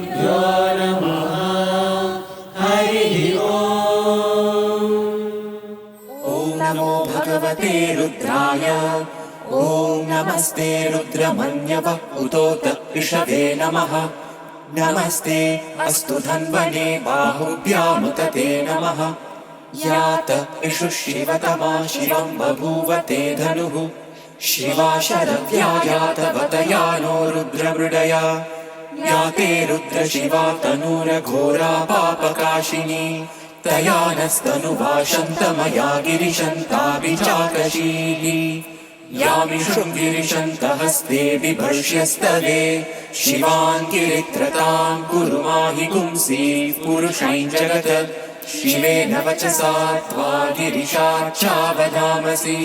यो नमः हरिः ॐ। ॐ नमो भगवते रुद्राय। ॐ नमस्ते रुद्रमन्यव उतोत ऋषभे नमः। नमस्ते अस्तु धन्वने बाहुभ्यामुत ते नमः। यात इषु शिवतमा शिवं बभूव ते धनुः। शिवा शरव्या यातवतया नो रुद्रमृडया। याते रुद्रशिवा तनूरघोरा पापकाशिनी। तया नस्तनुवा शन्तमया गिरिशन्ताभिचाकशीली। यामिषुं गिरिशन्तहस्ते बिभर्ष्यस्तवे। शिवान् गिरित्रतां कुरु माहि पुंसि पुरुषैं जगत्। शिवेन वचसा त्वा गिरिशाच्चावदामसि।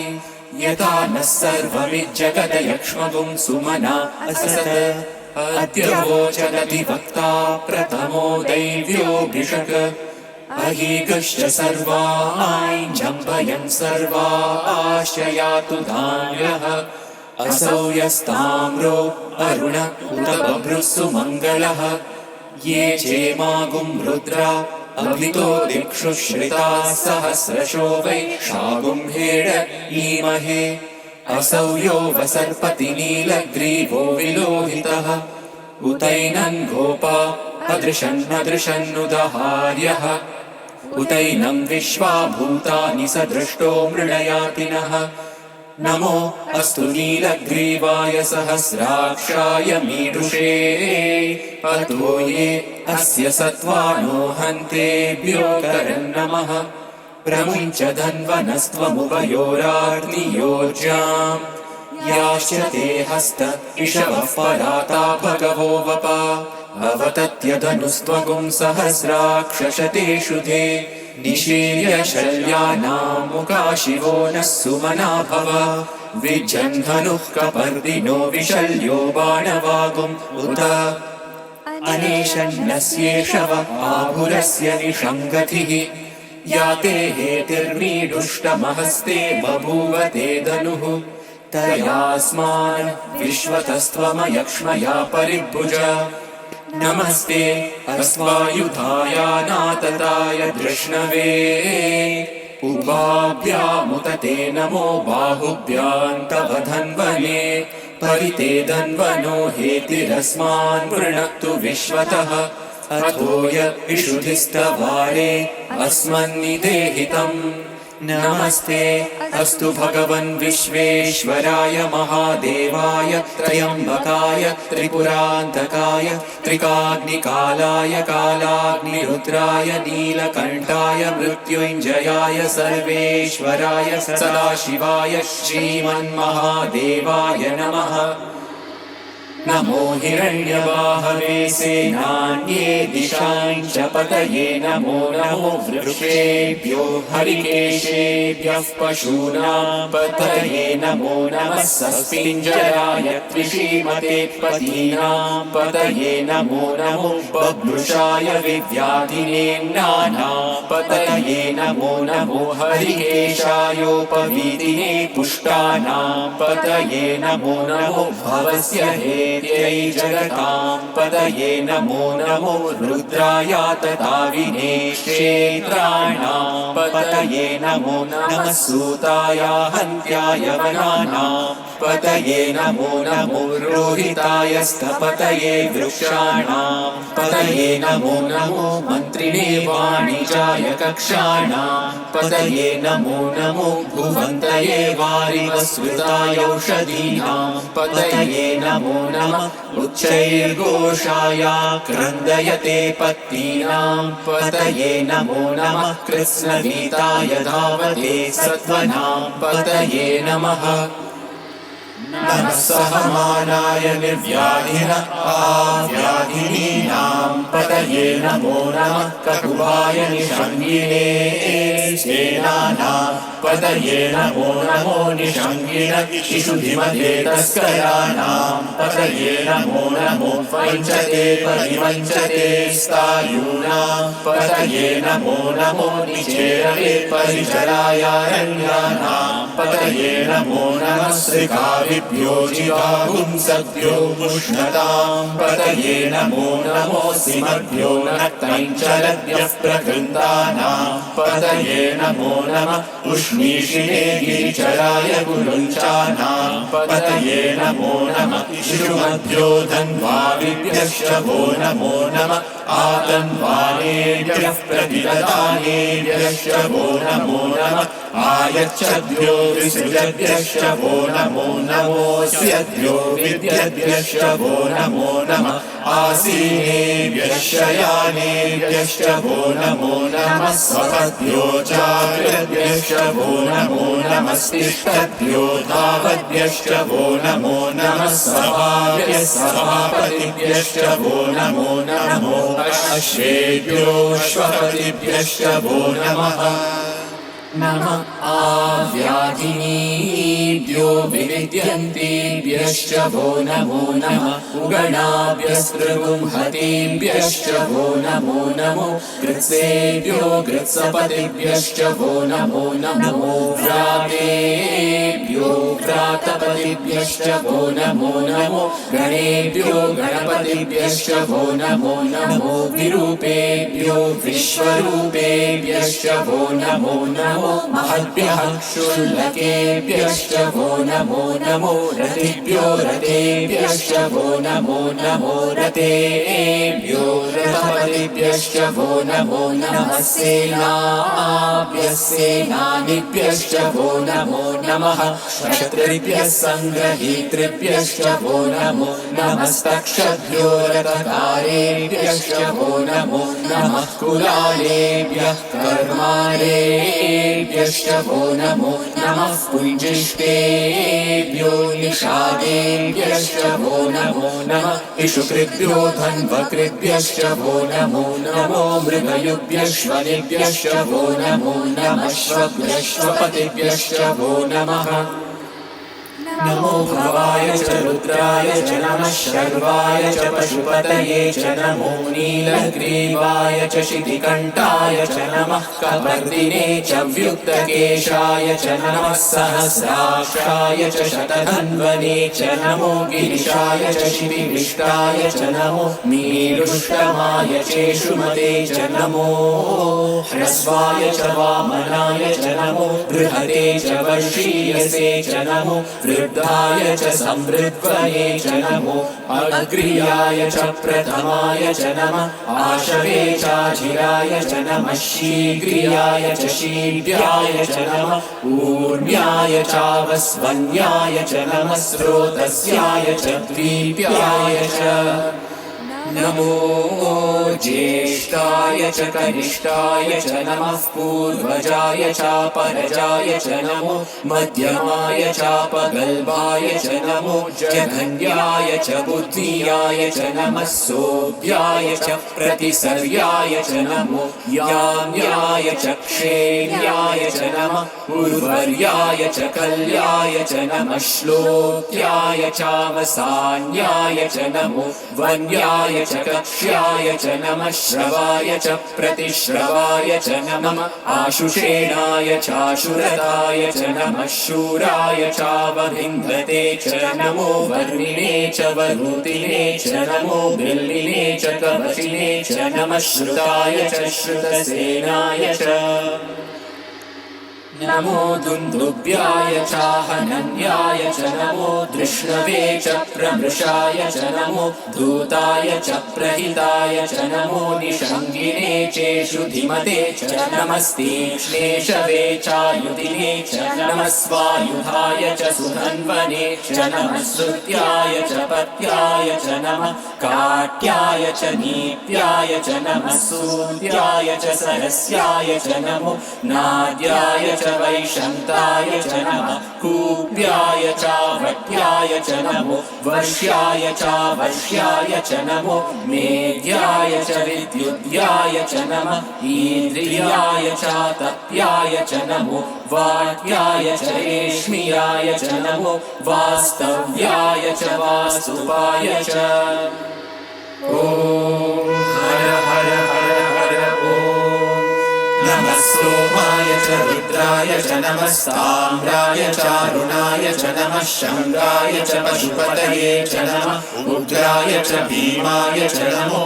यथा नः सर्वमिज्जगदयक्ष्मगुं सुमना अससत्। अद्यवोचदधिवक्ता प्रथमो दैव्योऽभिषक्। अहीगश्च सर्वा आञ्जम्भयन् सर्वा आश्रयातु धान्यः। असौ यस्ताम्रो अरुण उत बभ्रुः सुमङ्गलः। ये चेमागुं रुद्रा अभितो दिक्षु श्रिताः सहस्रशो वै शागुं हेड ईमहे। असौ यो वसर्पति नीलग्रीवो विलोहितः। उतैनं गोपा अदृशन्नदृशन्नुदहार्यः। उतैनं विश्वा भूतानि सदृष्टो मृडयातिनः। नमो अस्तु नीलग्रीवाय सहस्राक्षाय मीडुषे। अतो ये अस्य सत्त्वानो हन्तेभ्यो करन्नमः। प्रमुञ्च धन्वनस्त्वमुभयोराग्नियोर्जाम्। याश्च ते हस्त इषवः पराता भगवो वपा। अवतत्यधनुस्त्वगुं सहस्राक्षशतेषु ते। निशीर्य शल्यानां मुखा शिवो नः सुमना भव। विजन्धनुः कपर्दिनो विशल्यो बाणवागुम् उत। अनेशन्नस्येषव आभुरस्य निषङ्गतिः। याते हेतिर्मीडुष्टमहस्ते बभूव ते धनुः। तयास्मान् विश्वतस्त्वमयक्ष्मया परिभुज। नमस्ते अस्वायुधायानातताय धृष्णवे। उभाभ्यामुत ते नमो बाहुभ्यां तव धन्वने। परिते धन्वनो हेतिरस्मान् वृणक्तु विश्वतः। अथो य इषुधिस्तवारे अस्मन्निदेहितम्। नमस्ते अस्तु भगवन् विश्वेश्वराय महादेवाय त्र्यम्बकाय त्रिपुरान्तकाय त्रिकाग्निकालाय कालाग्निरुद्राय नीलकण्ठाय मृत्युञ्जयाय सर्वेश्वराय सदाशिवाय श्रीमन्महादेवाय नमः। नमो हिरण्यवाहवे सेनान्ये दिशाञ्च पतये। नमो नमो वृक्षेभ्यो हरिकेशेभ्यः पशूनां पतये। नमो नमः सस्पिञ्जराय त्रिशीमते पतीनां पतये। नमो नमो बभ्रुषाय विव्याधिनेम्नानां पतये। नमो नमो हरिकेशायोपवीतिने पुष्टानां पतये। नमो नमो भवस्य हेत्यै जगतां पतये। नमो नमो रुद्रायातताविने क्षेत्राणां पतये। नमो नमः सूताय हन्त्याय वनानां पतये। नमो नमो रोहिताय स्थपतये वृक्षाणां पतये। नमो नमो मन्त्रिणे वाणिजाय कक्षाणां पतये। नमो नमो भुवन्तये वारिवस्वृताय औषधीनां पतये। नमो नमः उच्चैर्घोषाय क्रन्दयते पत्नीनां पतये। नमो नमः कृत्स्नवीताय धावते सत्त्वनां पतये नमः। नमः सहमानाय निर्व्याधिन आव्याधिनीनां पतये। पतये नमो नमः ककुभाय निषङ्गिने सेनानां पतये नमो नमो निषङ्गिन शिशुधिमते तस्कराणां पतये नमो नमो वञ्चते परिवञ्चते स्थायूनां पतये नमो नमो निचेरवे परिचरायारण्यानां पतये नमो नमः श्रीकाविभ्यो जिगागुंसभ्यो पुष्णतां पतये नमो नमो सिमभ्यो नक्तञ्चलभ्यः प्रकृन्तानां पतये नमो नमः उष्णीषिणे गिरिचराय गुरुञ्चानां पतये नमो नमः शिशुमभ्यो धन्वाविभ्यश्च वो नमो नमः आतन्वानेभ्यः प्रतिददानेभ्यश्च वो नमो नमः आयच्छद्भ्यो विसृजभ्यश्च वो नमो नमोऽस्यभ्यो विद्यभ्यश्च वो नमो नमः आसीनेभ्यश्च यानेभ्यश्च वो नमो नमः स्वपद्भ्यो चाकृभ्यश्च वो नमो नमस्तिष्ठद्भ्यो धावद्भ्यश्च वो नमो नमः सभाभ्यः सभापतिभ्यश्च वो नमो नमो अश्वेभ्यो श्वपतिभ्यश्च वो नमः नमः आव्याधिनीभ्यो विविद्यन्तेभ्यश्च वो नमो नमः उगणाभ्यस्त्रिगुंहतेभ्यश्च वो नमो नमो कृत्सेभ्यो कृत्सपतिभ्यश्च वो नमो नमो व्रातेभ्यो व्रातपतिभ्यश्च वो नमो नमो गणेभ्यो गणपतिभ्यश्च वो नमो नमो विरूपेभ्यो विश्वरूपेभ्यश्च वो नमो नमो महद्भ्यः क्षुल्लकेभ्यश्च वो नमो नमो रतिभ्यो रतेभ्यश्च वो नमो नमो रतेभ्यो रथपतिभ्यश्च वो नमो नमः सेनाभ्यः सेनानिभ्यश्च वो नमो नमः क्षत्रिभ्यः सङ्ग्रहीतृभ्यश्च वो नमो नमस्तक्षभ्यो रथकारेभ्यश्च वो नमो नमः कुलालेभ्यः कर्मारेभ्यश्च वो नमो नमः पुञ्जिष्टेभ्यो निषादेभ्यश्च वो नमो नमः इषुकृभ्यो धन्वकृभ्यश्च वो नमो नमो मृगयुभ्यश्वनिभ्यश्च वो नमो नमः श्वभ्यश्वपतिभ्यश्च वो नमः नमो भवाय च रुद्राय च नमः शर्वाय च पशुपतये च नमो नीलग्रीवाय च शितिकण्ठाय च नमः कपर्दिने च व्युक्तकेशाय च नमः सहस्राक्षाय च शतधन्वने च नमो गिरिशाय च शितिविष्टाय च नमो मीरुष्टमाय चेषुमते च नमो ह्रस्वाय च वामनाय च नमो बृहते च वर्षीयसे च नमो वृद्धाय च संवृद्ध्वये च नमो अग्र्याय च प्रथमाय च नमः आशवे चाजिराय च नमः शीघ्रियाय च शीघ्राय च नमः ऊर्म्याय चावस्वन्याय च नमः स्रोतस्याय च द्वीप्याय च नमो ज्येष्ठाय च कनिष्ठाय च नमः पूर्वजाय चापरजाय च नमो मध्यमाय चापगल्भाय च नमो जघन्याय च बुद्धियाय च नमः सोऽभ्याय च प्रतिसर्याय च नमो याम्याय च क्षेम्याय च नमः उर्वर्याय च कल्याय च नमः श्लोक्याय चावसान्याय च नमो वन्याय च कक्ष्याय च नमः श्रवाय च प्रतिश्रवाय च नमः आशुषेणाय चाशुरताय च नमः शूराय चावभिन्धते च नमो वर्णिने च वरुतिने च नमो बिल्लिने च कवचिने च नमः श्रुताय च श्रुतसेनाय च नमो दुन्दुभ्याय चाहनन्याय च नमो धृष्णवे च प्रमृषाय च नमो धूताय च प्रहिताय च नमो निषङ्गिने चेषु धिमते च नमस्तीक्ष्णेशवे चायुधिने च नमः स्वायुधाय च सुधन्वने च नमः श्रुत्याय च पत्याय च नमः काट्याय च नीत्याय च नमः सूत्याय च सरस्याय च नमो नाद्याय च च वैशन्ताय च नमः कूप्याय चावट्याय च नमो वर्ष्याय चावर्ष्याय च नमो मेद्याय च विद्युद्याय च नमः ईन्द्रियाय चातप्याय च नमो वाट्याय च रेश्मियाय च नमो वास्तव्याय च वास्तुवाय च ॐ हर हर हर हर ॐ नमः सोमाय च रुद्राय च नमः साम्राय चारुणाय च नमः शङ्गाय च पशुपतये च नमः उग्राय च भीमाय च नमो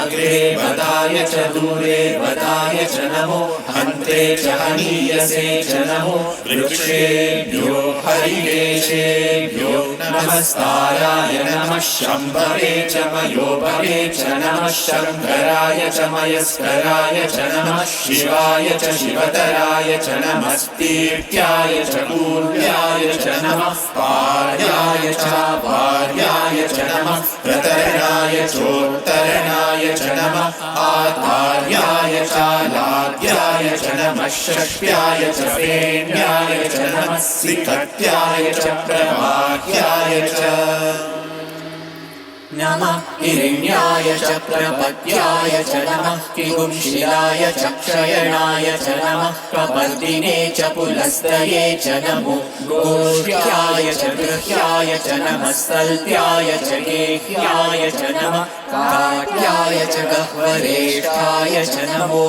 अग्रे वदाय च दूरे वदाय च नमो हन्त्रे च हनीयसे च नमो वृक्षेभ्यो हरिकेशेभ्यो नमस्काराय नमः शम्भवे च मयोभवे च नमः शङ्कराय च मयस्कराय च नमः शिवाय च शिवतराय च नमस्तीर्त्याय च पूर्व्याय च नमः पार्याय च भार्याय च नमः प्रतरणाय चोत्तरणाय च नमः आधार्याय च लाद्याय च नमः षष्ट्याय च फेण्याय च नमः सिकट्याय च प्रवाह्याय च नमः हिरण्याय च प्रपद्याय च नमः किंशिलाय च क्षयणाय च नमः कपर्दिने च पुलस्तये च नमो गोष्ठ्याय च गृह्याय च नमः सल्प्याय च गेह्याय च नमः काट्याय च गह्वरेष्ठाय च नमो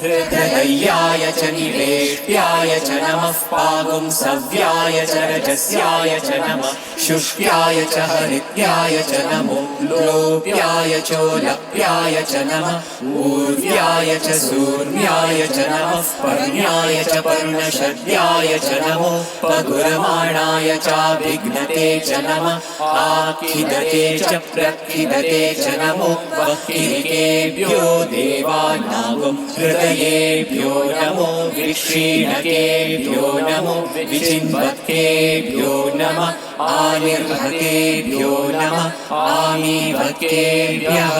हृदयाय च निवेष्ट्याय च नमः पागुंसव्याय च रजस्याय च नमः शुष्क्याय च हरित्याय च नमो लोप्याय चोलप्याय च नमः ऊर्व्याय च सूर्याय च नमः पर्ण्याय च पर्णशद्याय च नमो पगुरमाणाय चाभिघ्नते च नमः आखिदते च प्रखिदते च नमो वह्निकेभ्यो देवानागं हृदयेभ्यो नमो विक्षीणकेभ्यो नमो विचिन्वत्केभ्यो नमः आनिर्भकेभ्यो नमः आमीभकेभ्यः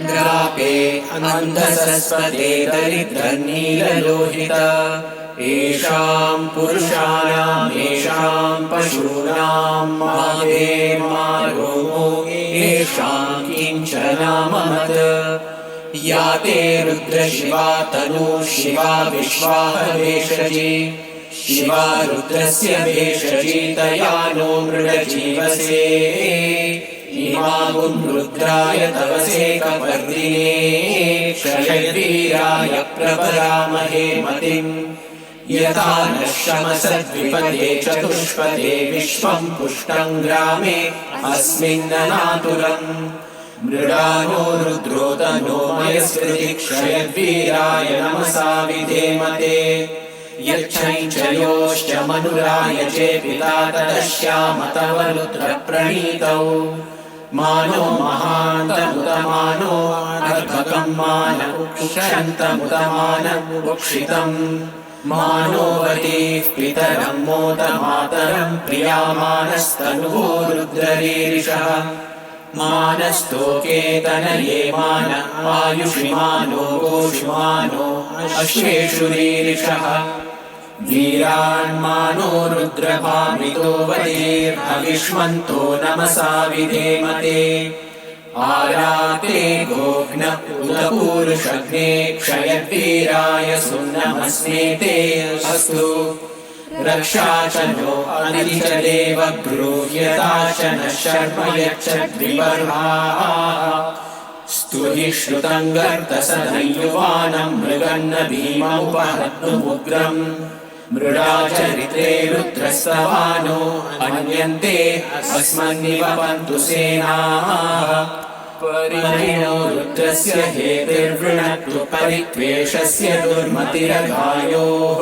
द्रापे अन्धसस्पते दरिद्रनीललोहित येषां पुरुषाणाम् येषां पशूनां माधेर्मारोमो येषां किञ्चनाममत् या ते रुद्रशिवा तनु शिवा विश्वाहवेशजी शिवा रुद्रस्य भेषजी तया नो मृडजीवसे इमागुं रुद्राय तवसे कपर्दिने क्षयवीराय प्रपरामहे मतिम् यथा नः शमसद्विपदे चतुष्पदे विश्वं पुष्टं ग्रामे अस्मिन्ननातुरम् मृडानो रुद्रोतनो मयस्कृति क्षयवीराय नमसा विधेमते यच्छञ्चयोश्च मनुराय चेपिता तदश्याम तव रुद्रप्रणीतौ मानो महान्तमुतमानो अर्भकं मान उक्षन्तमुतमानमुक्षितम् मानोवतीः पितरं मोदमातरं प्रियामानस्तनुवो रुद्ररीरिषः मानस्तोकेतनये मान आयुषिमानो गोषुमानो अश्वेषु रीरिषः वीरान्मानो रुद्रभामितो वदेर्हविष्मन्तो नमसा विधेमते आराते गोघ्न उदपूरुषग्ने क्षयवीराय सुन्नमस्मेते अस्तु रक्षा च नो अनिति च देव गृह्यता च नः शर्म यच्छद्विबर्हाः स्तुहि श्रुतं गर्तसदयुवानं मृगन्न भीममुपहत्तुमुग्रम् मृडाचरित्रे रुद्रस्तवानो अन्यन्ते अस्मन्निवपन्तु सेनाः परिणो रुद्रस्य हेतिर्वृणत्तु परित्वेषस्य दुर्मतिरघायोः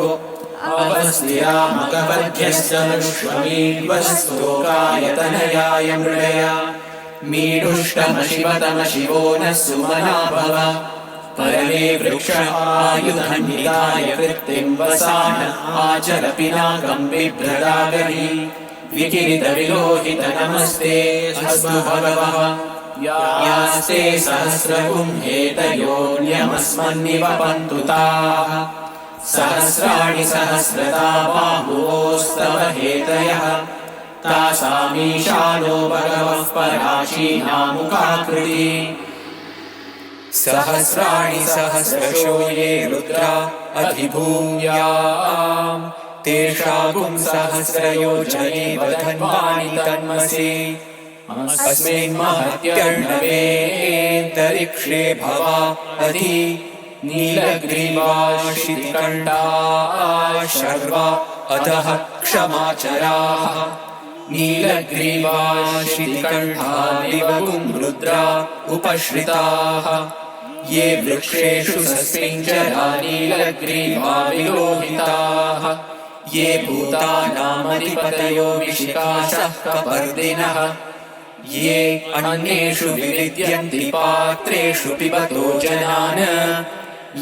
अवस्त्यामकवध्यस्तनुष्वमीन्वस्तोकायतनयाय मृडया मीडुष्टमशिवतमशिवो नः सुमना भव परमे वृक्ष आयुधन्निकाय कृत्तिं वसान आचर पिनाकं बिभ्रदागहि विकिरितविलोहित नमस्ते अस्तु भगवः यास्ते सहस्रगुं हेतयोऽन्यमस्मन्निवपन्तु ताः सहस्राणि सहस्रता बाहुवोस्तव हेतयः तासामीशानो भगवः पराशीनामुखाकृति सहस्राणि सहस्रशो ये रुद्रा अधिभूम्याम् तेषागुं सहस्रयोजने वधन्वानि तन्मसि अस्मिन् महत्यर्णवेऽन्तरिक्षे भवा अधि नीलग्रीवाशितिकण्ठाः शर्वा अधः क्षमाचराः नीलग्रीवाशितिकण्ठा दिवगुं रुद्रा उपश्रिताः ये वृक्षेषु सस्मिञ्जरा नीलग्रीवा विलोहिताः ये भूतानामधिपतयो विशिकाशः कपर्दिनः ये अन्येषु विविद्यन्ति पात्रेषु पिबतो जनान्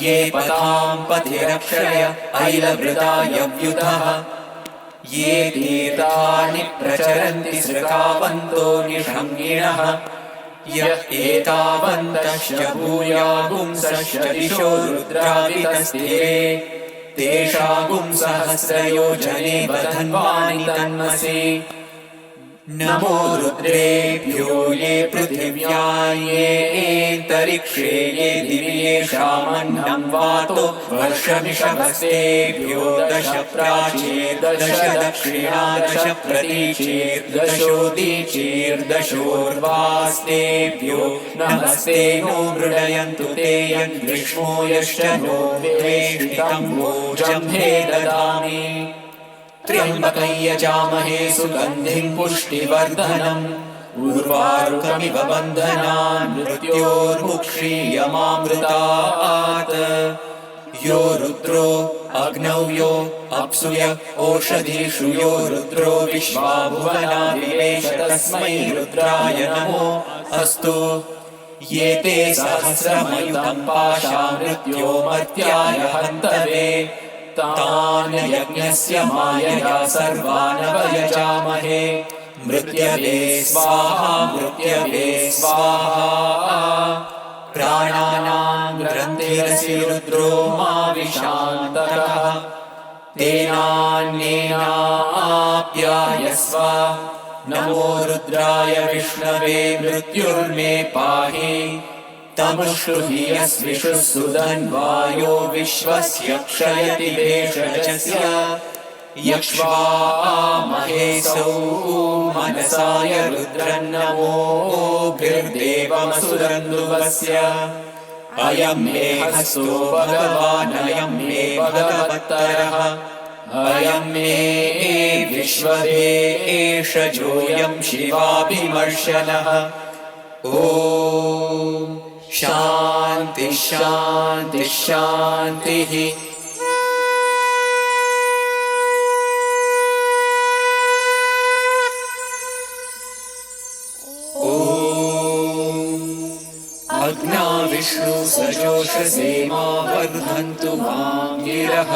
ये पतां पथिरक्षय ऐलवृतायव्युतः ये तीर्थानि प्रचरन्ति सृकावन्तो निषङ्गिणः यः एतावन्तश्च भूयागुंसश्च दिशो रुद्रावितस्थिरे तेषागुं सहस्रयोजने वधन्वानि तन्मसि नमो रुद्रेभ्यो ये पृथिव्या येऽन्तरिक्षे ये दिवि येषामन्नं वातो वर्षमिषभस्तेभ्यो दश प्राचीर्दश दक्षिणा दश प्रतीचीर्दशोदीचीर्दशोर्वास्तेभ्यो नमस्ते नो मृडयन्तु ते यद्विष्णो यश्च नो वेष्टितं भोजम्हे ददामि त्र्यम्बकं यजामहे सुगन्धिं पुष्टिवर्धनम् उर्वारुकमिव बन्धनान् मृत्योर्मुक्षीयमामृतात् यो रुद्रो अग्नौ यो अप्सु य ओषधीषु यो रुद्रो विश्वा भुवना विवेश तस्मै रुद्राय नमो अस्तु ये ते सहस्रमयुतं पाशा मृत्योमर्त्याय हन्तवे तान् यज्ञस्य मायया सर्वानवयजामहे मृत्यवे स्वाहा मृत्यवे स्वाहा प्राणानां ग्रन्थिरसि रुद्रो मा विशान्तकः तेनान्येनाप्यायस्व नमो रुद्राय विष्णवे मृत्युर्मे पाहि तमुष्टुहि यस्विषुः सुधन्वायो विश्वस्य क्षयति भेषजस्य यक्ष्वामहेसौ मनसाय रुद्रन्नमोभिर्देवमसुरन्दुवस्य अयं मे हस्तो भगवान् अयं मे भगवत्तरः अयं मे विश्वदेशजोऽयं शिवाभिमर्शनः ॐ शान्ति शान्ति शान्तिः अग्ना विष्णु सजोषसे मा वर्धन्तु मां गिरः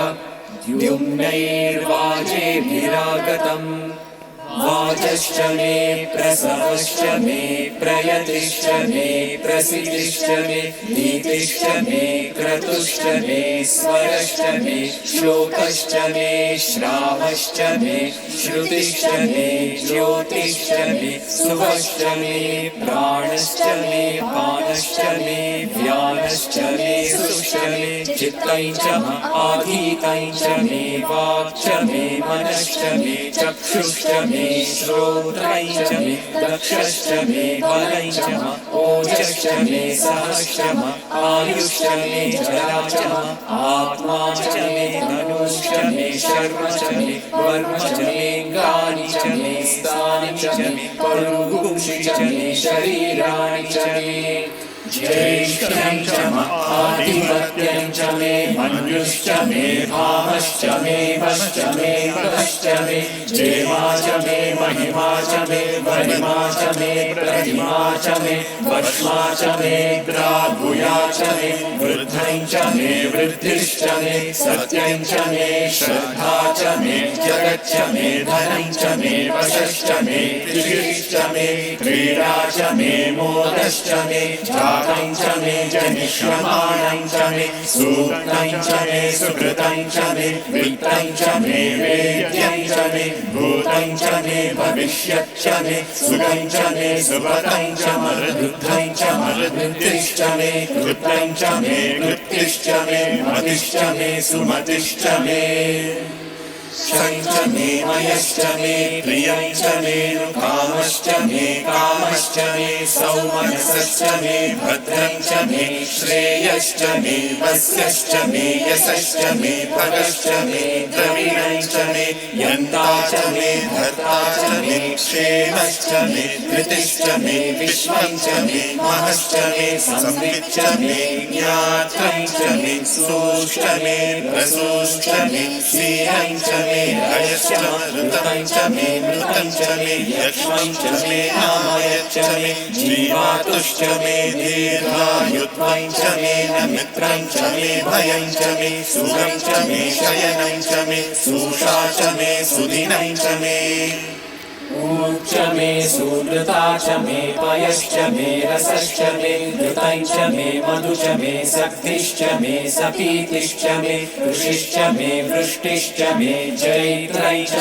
द्युम्नैर्वाजेभिरागतम् वाचश्च मे प्रसवश्च मे प्रयतिश्च मे प्रसिद्धिश्च मे नीतिश्च मे क्रतुश्च मे स्वरश्च मे श्लोकश्च मे श्रावश्च मे श्रुतिश्च मे ज्योतिश्च मे सुवश्च मे प्राणश्च मे पानश्च मे व्यानश्च मे सुश्च मे चित्तं च आधीतं च मे वाक् च मे मनश्च मे चक्षुश्च मे श्रोत्रं च मे दक्षश्च मे बलं च ओजश्च मे सहश्च आयुश्च मे जरा च आत्मा च मे धनुश्च मे शर्म च मे वर्म च मे गानि च मे स्थानि च मे परुगुंषि च मे शरीराणि च मे ज्येष्ठं च आधिपत्यं च मे मन्युश्च मे भामश्च मे वश्च मे वश्च मे जेमा च मे महिमा च मे वरिमा च मे प्रतिमा च मे वश्मा च मे ग्राहुया च मे वृद्धं च मे वृद्धिश्च मे सत्यं च मे श्रद्धा च मे जगच्च मे धनं च मे वशश्च मे कृषिश्च मे क्रीडा च मे मोदश्च मे जातं च मे जनिष्यमाणं च मे सूक्तं च मे सुकृतं च मे वित्तं च मे वेद्यं च मे भूतं च मे भविष्यत् च मे सुखं च मे सुपतं च मरुद्धं च मरुद्धिश्च मे कृतं च मे कृत्तिश्च मे मतिश्च मे सुमतिश्च मे क्षं च मे मयश्च मे प्रियं च मे कामश्च मे कामश्च मे सौमनसश्च मे भद्रं च मे श्रेयश्च मे वस्यश्च मे यशश्च मे भगश्च मे द्रविणं च मे यन्ता च मे भर्ता च मे क्षेमश्च मे धृतिश्च मे विश्वं च मे महश्च मे संविच्च मे ज्ञात्रं च मे सोष्ट मे प्रसोष्ट मे श्रीरं च मे रयश्च मृतं च मे मृतं च मे यक्ष्मं च मे नामयच्च मे जीवातुश्च मे दीर्घायुत्वं च मे मित्रं च मे भयं च मे सुखं च मे शयनं च मे सुषा च मे सुदिनं च मे ऊर्च मे सुकृता च मे पयश्च मे रसश्च मे घृतं च मे मधु च मे शक्तिश्च मे सपीतिश्च मे ऋषिश्च मे वृष्टिश्च मे जैत्रं च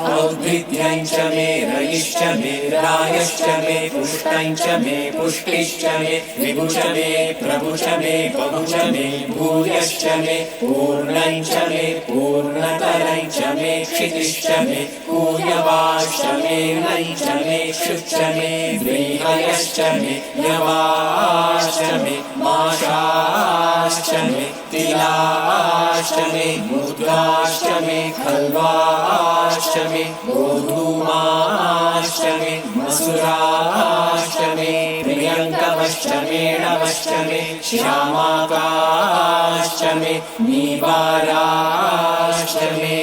औद्भिद्यं च मे रयिश्च मे रायश्च मे पुष्टं च मे पुष्टिश्च मे विभु च मे प्रभु च मे बहु च मे भूयश्च मे पूर्णं च मे पूर्णतरं च मे क्षितिश्च मे पूयवाश्च मे नैं च मे शुच्च मे व्रीहयश्च मे यवाश्च मे माशाश्च मे तिलाश्च मे मुद्राश्च मे खल्वाश्च मे गोधूमाश्च मे मसुराश्च मे प्रियङ्कवश्च मे नवश्च मे श्यामाकाश्च मे नीवाराश्च मे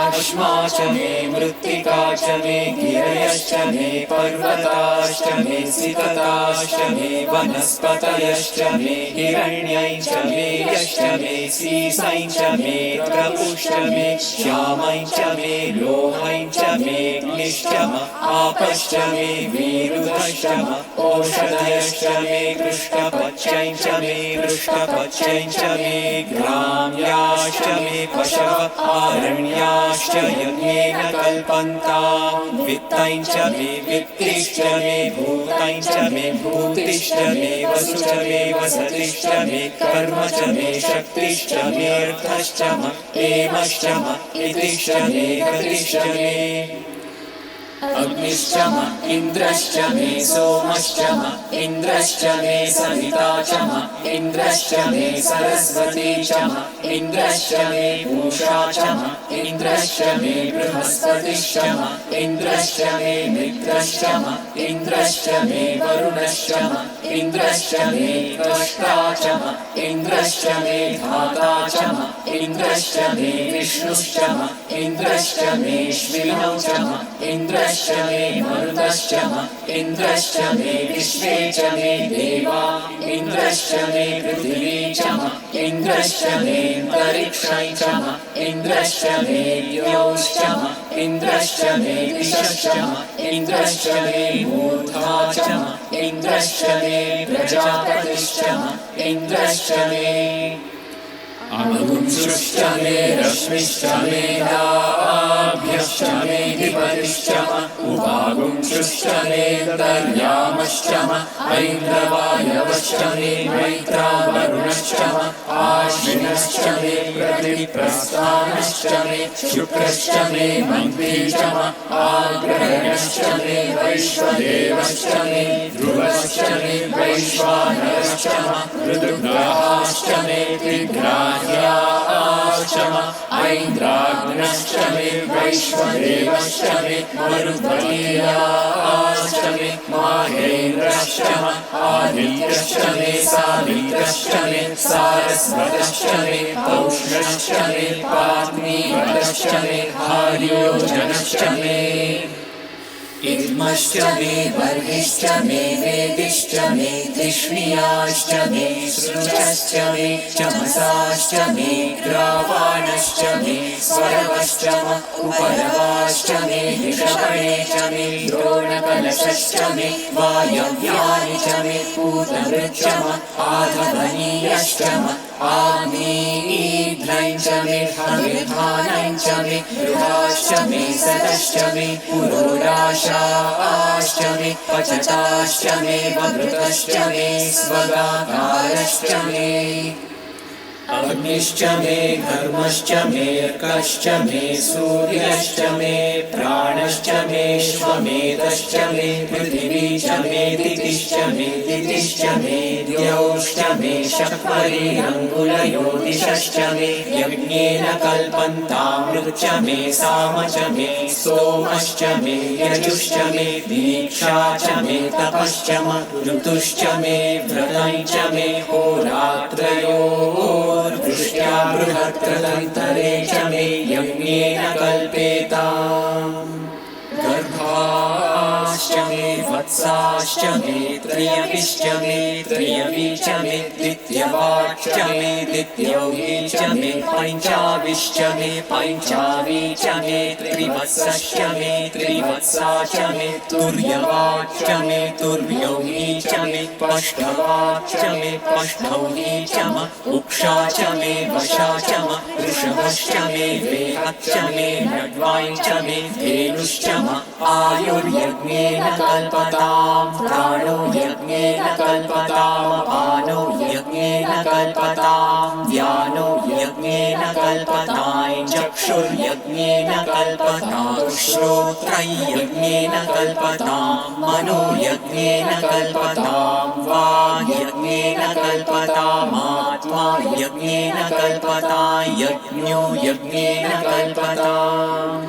अश्मा च मे मृत्तिका च मे गिरयश्च मे पर्वताश्च मे सिकताश्च मे वनस्पतयश्च मे हिरण्यं च मे यश्च मे सीसं च मे प्रपुश्च मे श्यामं च मे लोहं च मे ग्निश्च आपश्च मे वीरुधश्च ओषधयश्च मे कृष्णपच्यं च मे पृष्ठपच्यं च मे ग्राम्याश्च मे पशव आरण्याश्च यज्ञेन कल्पन्तां वित्तं च मे वित्तिश्च मे भूतं च मे भूतिश्च मे वसु च मे वसतिश्च मे कर्म च मे शक्तिश्च मे अर्थश्च एमश्च इतिश्च मे गतिश्च मे अग्निश्च इन्द्रश्च मे सोमश्च इन्द्रश्च मे सविता च इन्द्रश्च मे सरस्वती च इन्द्रश्च मे पूषा च इन्द्रश्च मे बृहस्पतिश्च इन्द्रश्च मे मित्रश्च इन्द्रश्च मे वरुणश्च इन्द्रश्च मे त्वष्टा च इन्द्रश्च मे धाता च इन्द्रश्च मे विष्णुश्च इन्द्रश्च मे श्विनौ च इन्द्रश्च मे मरुतश्च इन्द्रश्च मे विश्वे च मे देवा इन्द्रश्च मे पृथिवी च इन्द्रश्च मे अन्तरिक्षं च इन्द्रश्च मे द्यौश्च इन्द्रश्च मे दिशश्च इन्द्रश्च मे मूर्धा च इन्द्रश्च मे प्रजापतिश्च इन्द्रश्च मे अग्निश्च मे रश्मिश्च मे लाभ्यश्च मे धिपतिश्च उपागुंश्च मे दर्यामश्च ऐन्द्रवायवश्च मे मैत्रावरुणश्च आश्विनश्च मे प्रतिप्रस्थानश्च मे शुक्रश्च मे मन्त्री च आग्रहणश्च मे वैश्वदेवश्च मे ध्रुवश्च मे वैश्वानरश्च ऋतुग्रहाश्च मे तिग्राह्याश्च ऐन्द्राग्नश्च मे वैश्वदेवश्च मे मरुद्गीयाश्च मे माहेन्द्रश्च आदित्यश्च मे सावित्रश्च मे सारस्वतश्च मे पौष्णश्च मे मे, पात्मीवतश्च मे, आर्योजनश्च मे। इद्मश्च मे वर्हिश्च मे वेदिश्च मे तिष्णियाश्च मे सृजश्च मे चमसाश्च मे ग्रावाणश्च मे स्वरवश्च म उपरवाश्च मे ऋषभणे च मे द्रोणकलशश्च मे वायव्यानि च मे पूतमृच्च म आधवनीयश्च म आग्नेयीध्रं च मे हविर्धानं च मे गृहाश्च मे सदश्च मे पुरोडाशाश्च मे पचताश्च मे वभृतश्च मे स्वगाकारश्च मे अग्निश्च मे घर्मश्च मे अर्कश्च मे सूर्यश्च मे प्राणश्च मे श्वमेधश्च मे पृथिवी च मे दितिश्च मे दितिश्च मे द्यौश्च मे शक्वरीरङ्गुलयो दिशश्च मे यज्ञेन कल्पन्तामृच्च मे साम च मे सोमश्च मे यजुश्च मे दीक्षा च मे तपश्च म ऋतुश्च मे व्रतं च मे होरात्रयोः वृष्ट्या बृहत्कृतन्तरे च मे यज्ञेन कल्पेताम् गर्भाश्च मे वत्साश्च मे त्रयविश्च मे त्रयवी च मे द्वितीयवाक्च मे द्वितीयौही च मे पञ्चाविश्च मे पञ्चावी च मे त्रिवत्सश्च मे त्रिवत्सा च मे तुर्यवाक्च मे तुर्यौही च मे पष्ठवाक्च मे पष्ठौही च म उक्षा च मे वशा च म वृषभश्च मे वेहच्च मे नड्वाई च मे धेनुश्च म आयुर्यज्ञेन कल्पताम् प्राणो यज्ञेन कल्पताम् अपानो यज्ञेन कल्पताम् व्यानो यज्ञेन कल्पताम् चक्षुर्यज्ञेन कल्पताम् श्रोत्रं यज्ञेन कल्पताम् मनो यज्ञेन कल्पताम् वाक् यज्ञेन कल्पताम् आत्मा यज्ञेन कल्पताम् यज्ञो यज्ञेन कल्पताम्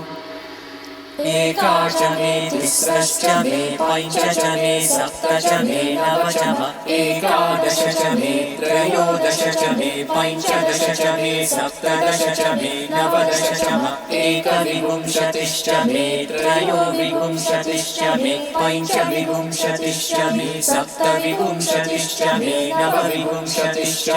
एका च मे तिस्रश्च मे पञ्च च मे सप्त च मे नव च म एकादश च मे त्रयोदश च मे पञ्चदश च मे सप्तदश च मे नवदश च म एकविंशतिश्च मे त्रयोविंशतिश्च मे पञ्चविंशतिश्च मे सप्तविंशतिश्च मे नवविंशतिश्च म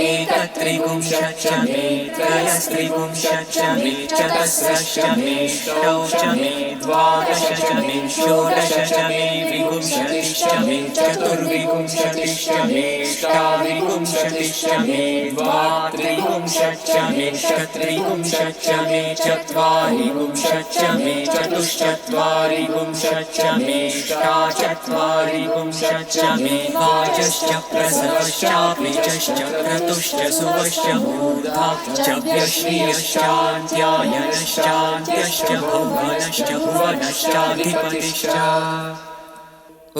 एकत्रिंशच्च मे त्रयस्त्रिंशच्च मे चतस्रश्च मे षष्टौ च मे द्वादश च मे षोडश च मे विंशतिश्च मे चतुर्विंशतिश्च मे अष्टाविंशतिश्च मे द्वात्रिंशच्च मे षट्त्रिंशच्च मे चत्वारिंशच्च मे चतुश्चत्वारिंशच्च मे अष्टाचत्वारिंशच्च मे वाजश्च प्रसवश्चाप्निचश्च क्रतुश्च सुवश्च मूर्धाश्च व्यश्नियश्चान्त्यायनश्चान्त्यश्च भुवनश्च भुवनश्चाधिपतिश्च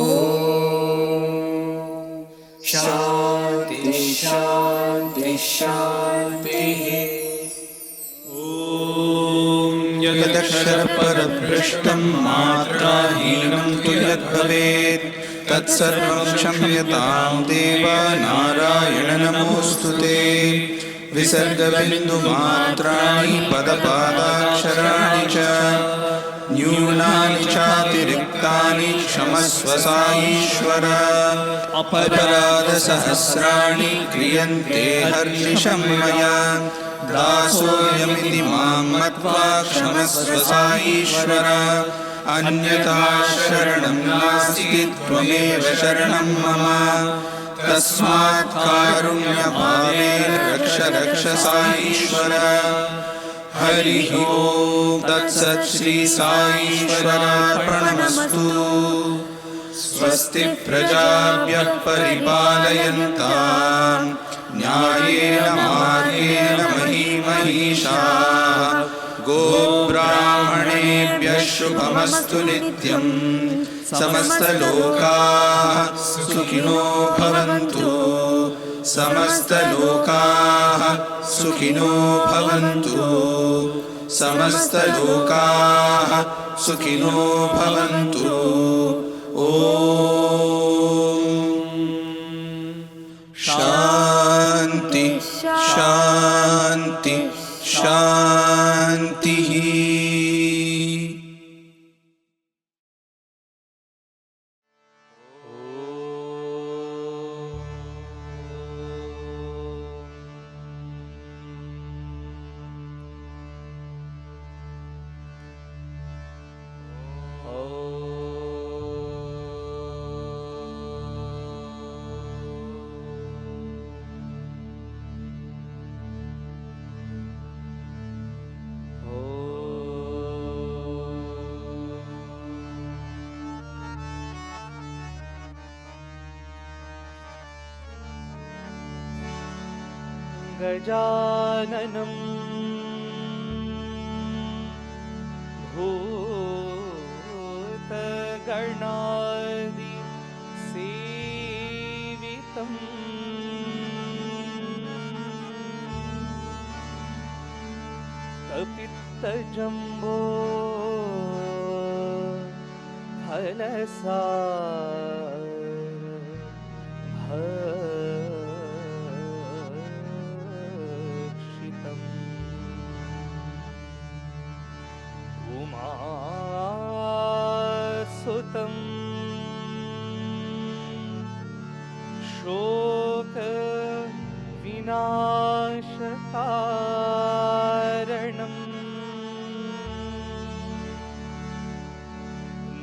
ॐ शान्ति शान्ति शान्तिः यदक्षरपरभ्रष्टं मात्राहीनं तु यद्भवेत् तत्सर्वं क्षम्यतां देव नारायण नमोऽस्तु ते विसर्गबिन्दुमात्राणि पदपादाक्षराणि च न्यूनानि चातिरिक्तानि क्षमस्व साईश्वर अपराधसहस्राणि क्रियन्ते हर्निशं मया दासोऽयमिति मां मत्वा क्षमस्व साईश्वर अन्यथा शरणं नास्ति त्वमेव शरणं मम तस्मात् कारुण्यभावेन रक्ष रक्ष साईश्वर हरिः ओम तत्सत् श्री साईश्वरार्पणमस्तु स्वस्ति प्रजाभ्यः परिपालयन्ताम् न्यायेन मार्गेण महीमहीषाः गोब्राह्मणेभ्यः शुभमस्तु नित्यम् समस्तलोकाः सुखिनो भवन्तु समस्तलोकाः सुखिनो भवन्तु समस्तलोकाः सुखिनो भवन्तु ॐ शान्ति शान्ति शान्तिः। गजाननं भूतगणादि सेवितम् कपित्तजम्बो फलसार भक्षितम् उमासुतं शोक विनाशकारणम्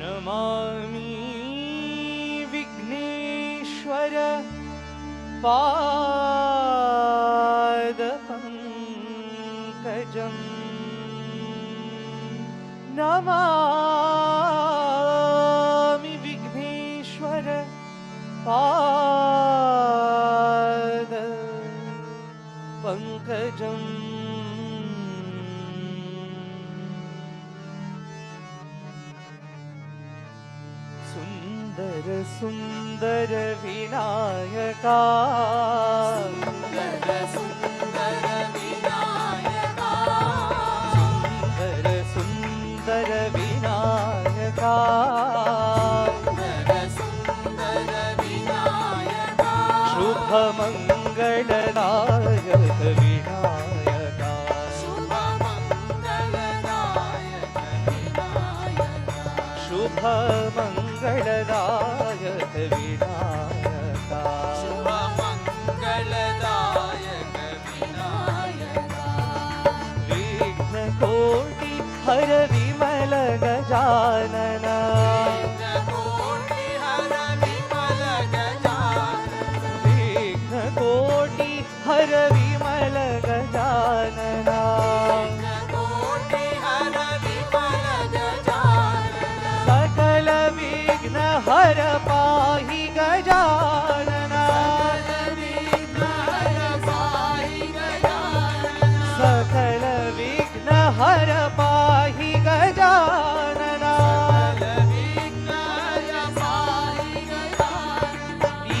नमामि विघ्नेश्वर पादपङ्कजम् नमामि विघ्नेश्वर पादपङ्कजम् सुन्दर सुन्दर विनायका सुन्दर सुन्दर विनायका सुन्दर सुन्दर विनायका सुन्दर सुन्दर विनायका शुभमङ्गलदायक विनायका शुभमङ्गलदायक विनायका शुभमङ्गलदायक विनायका शुभमङ्गलदायक विनायका विघ्नकोटि हर विमल गजानन विघ्नकोटि हर विमल गजानन विघ्नकोटि हर विमल गजानन विघ्नकोटि हर विमल गजानन सकल विघ्न हर पाहि गजानन सकल विघ्न हर पाहि गजानन सकल विघ्न हर पाहि गजानन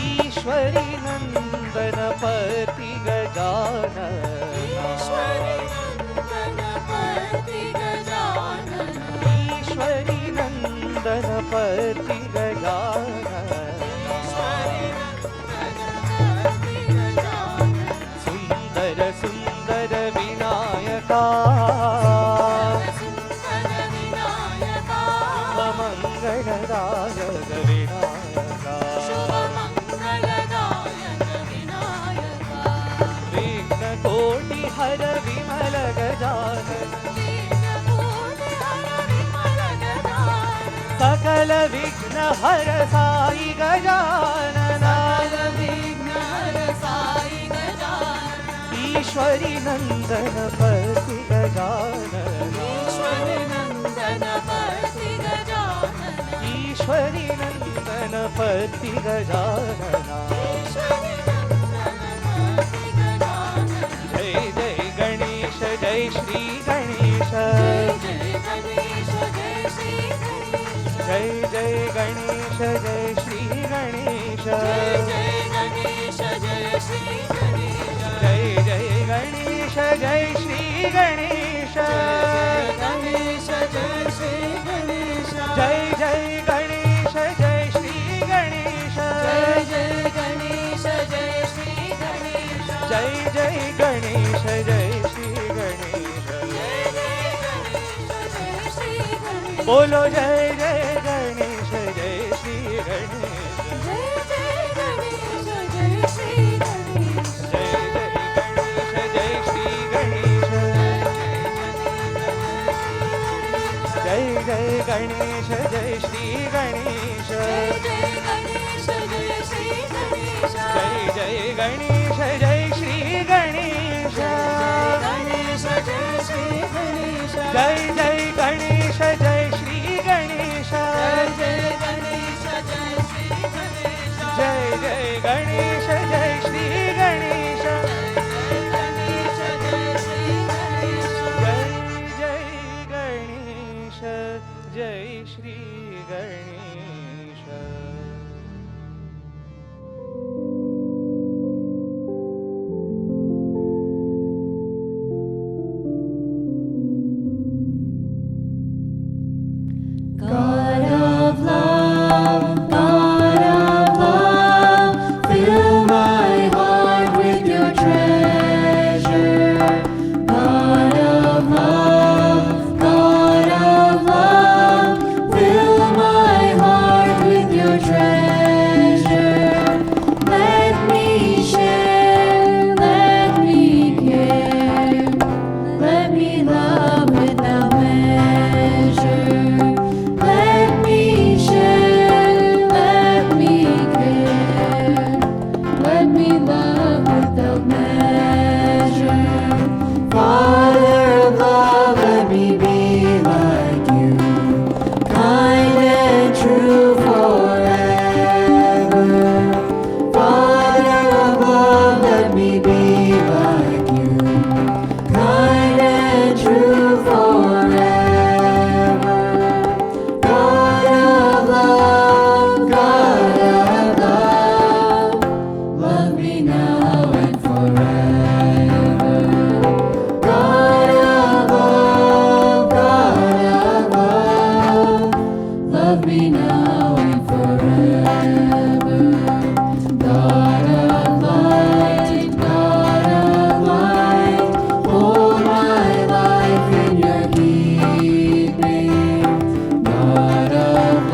ईश्वरी नंदन पति गजानन ईश्वरी गणपति गजानन ईश्वरी नंदन पति गजानन गणपति गजानन सुंदर सुंदर विनायका सुन्दर विनायका मंगलदायक विनायका शुभमङ्गलदायक विनायका विघ्नकोटि हर विमल गजानन विघ्नकोटि हर विमल गजानन सकल विघ्न हर साई गजानन विघ्न हर साई गजानन ईश्वरी नंदन पति गजानन ईश्वरी नंदन पति गजानन ईश्वरी नंदन पति गजानन ईश्वरी नंदन पति गजानन जय जय गणेश जय श्री गणेश जय जय गणेश जय श्री गणेश जय जय गणेश जय श्री गणेश जय जय गणेश जय श्री गणेश जय जय गणेश जय श्री गणेश गणेश जय श्री गणेश जय जय गणेश जय श्री गणेश जय जय गणेश जय श्री गणेश जय जय गणेश जय श्री गणेश बोलो जय जय गणेश जय श्री गणेश जय जय गणेश जय श्री गणेश जय जय गणेश जय श्री गणेश जय जय गणेश जय श्री गणेश जय जय गणेश जय श्री गणेश जय जय गणेश जय Shri Ganesh me love without measure. Father of love, let me be like you, kind and true forever. Father of love, let me be like you, kind and true forever. God of love, God of love, love me now and forever. God of love, God of love, love me now and forever. God of light, hold my life in your keeping. God of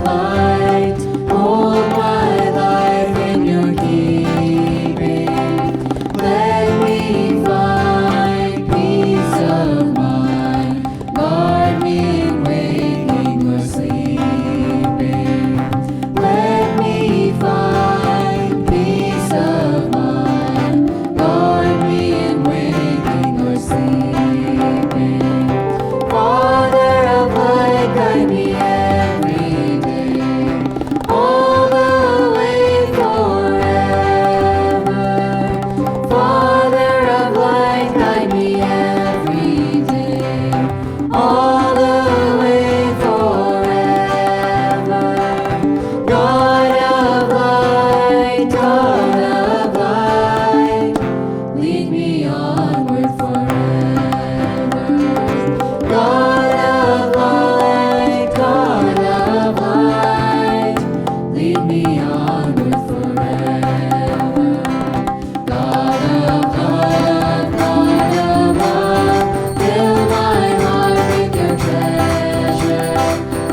light, hold my life in your keeping. Let me find peace of mind, guard me in waking or sleeping. Let me find peace of mind, guard me in waking or sleeping. Father of light, guide me every day, all the way forever. Father of light, guide me every day, all the way forever. God of light, lead me onward forever. God of light, lead me onward forever. God of love, fill my heart with your treasure.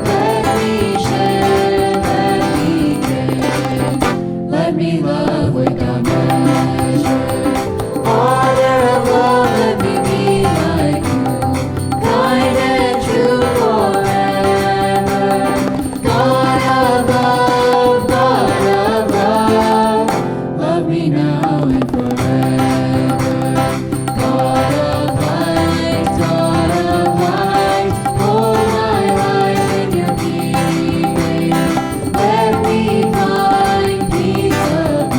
Let me share, let me give, let me love without measure. Father of love, let me be like you, kind and true forever. God of love, love me now and forever. God of light, hold my life in your keeping. Let me find peace of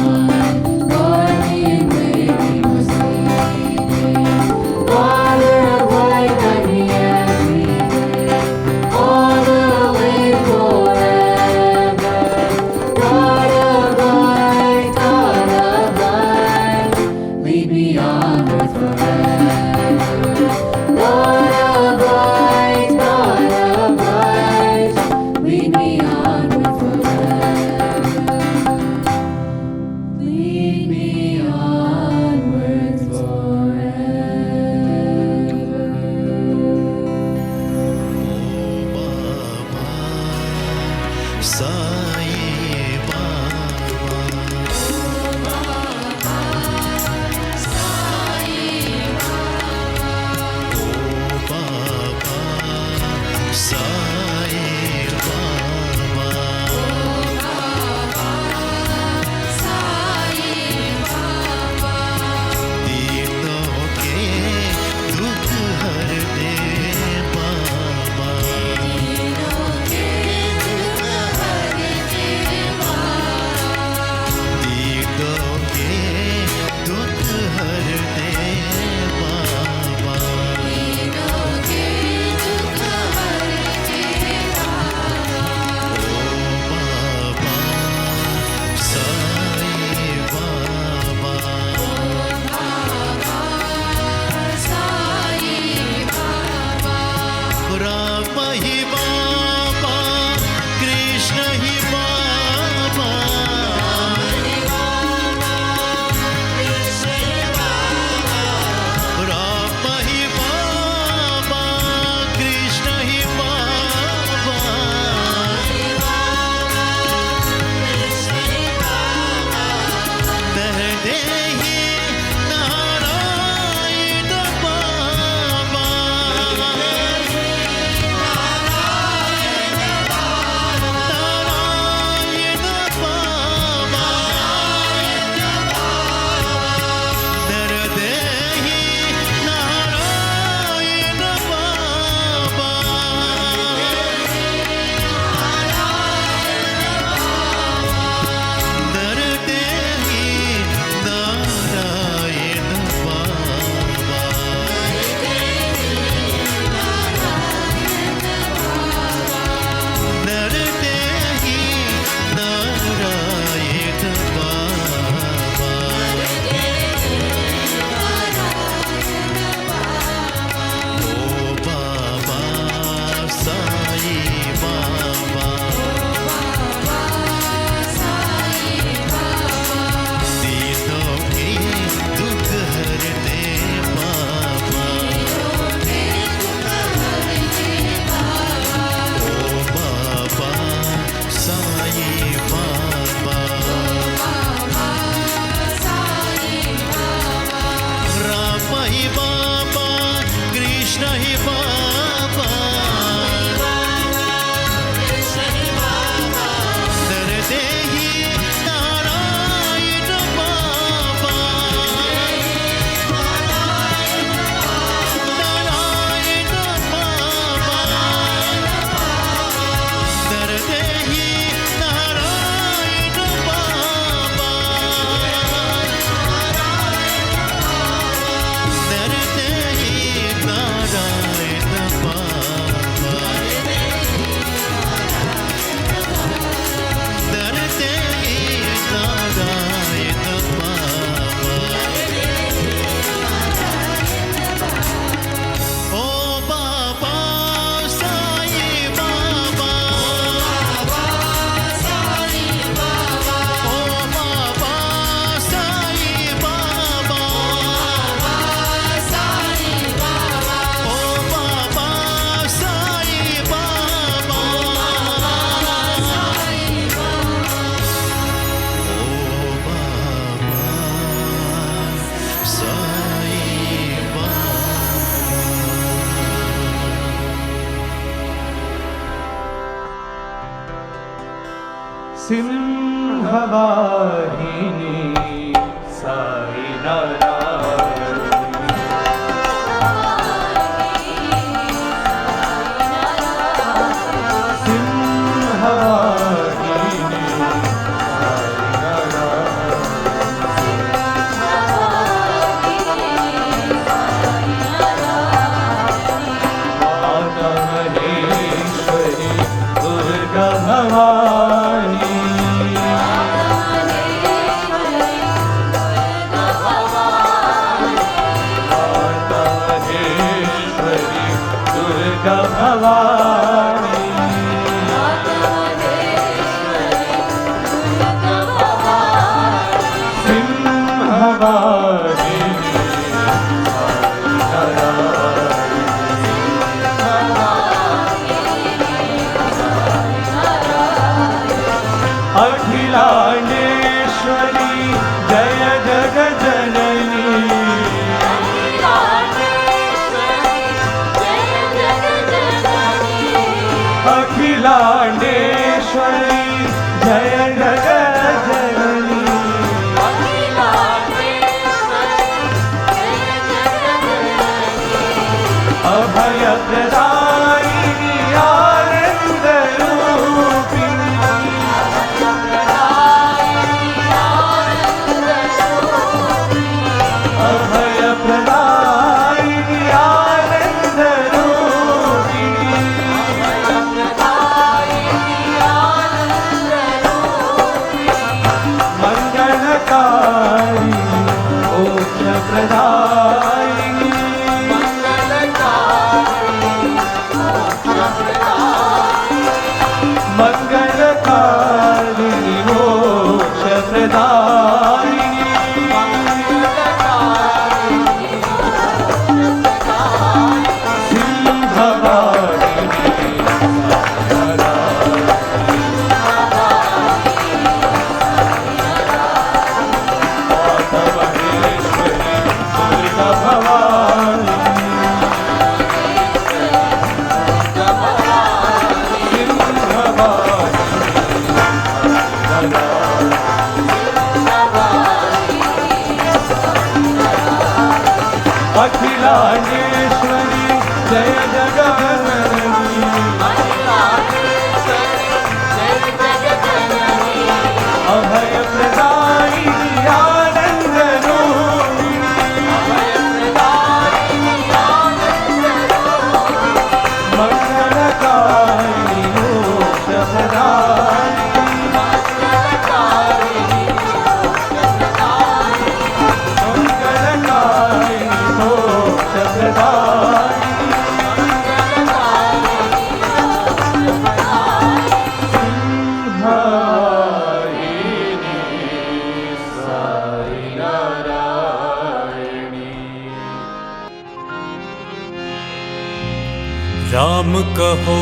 Ram कहो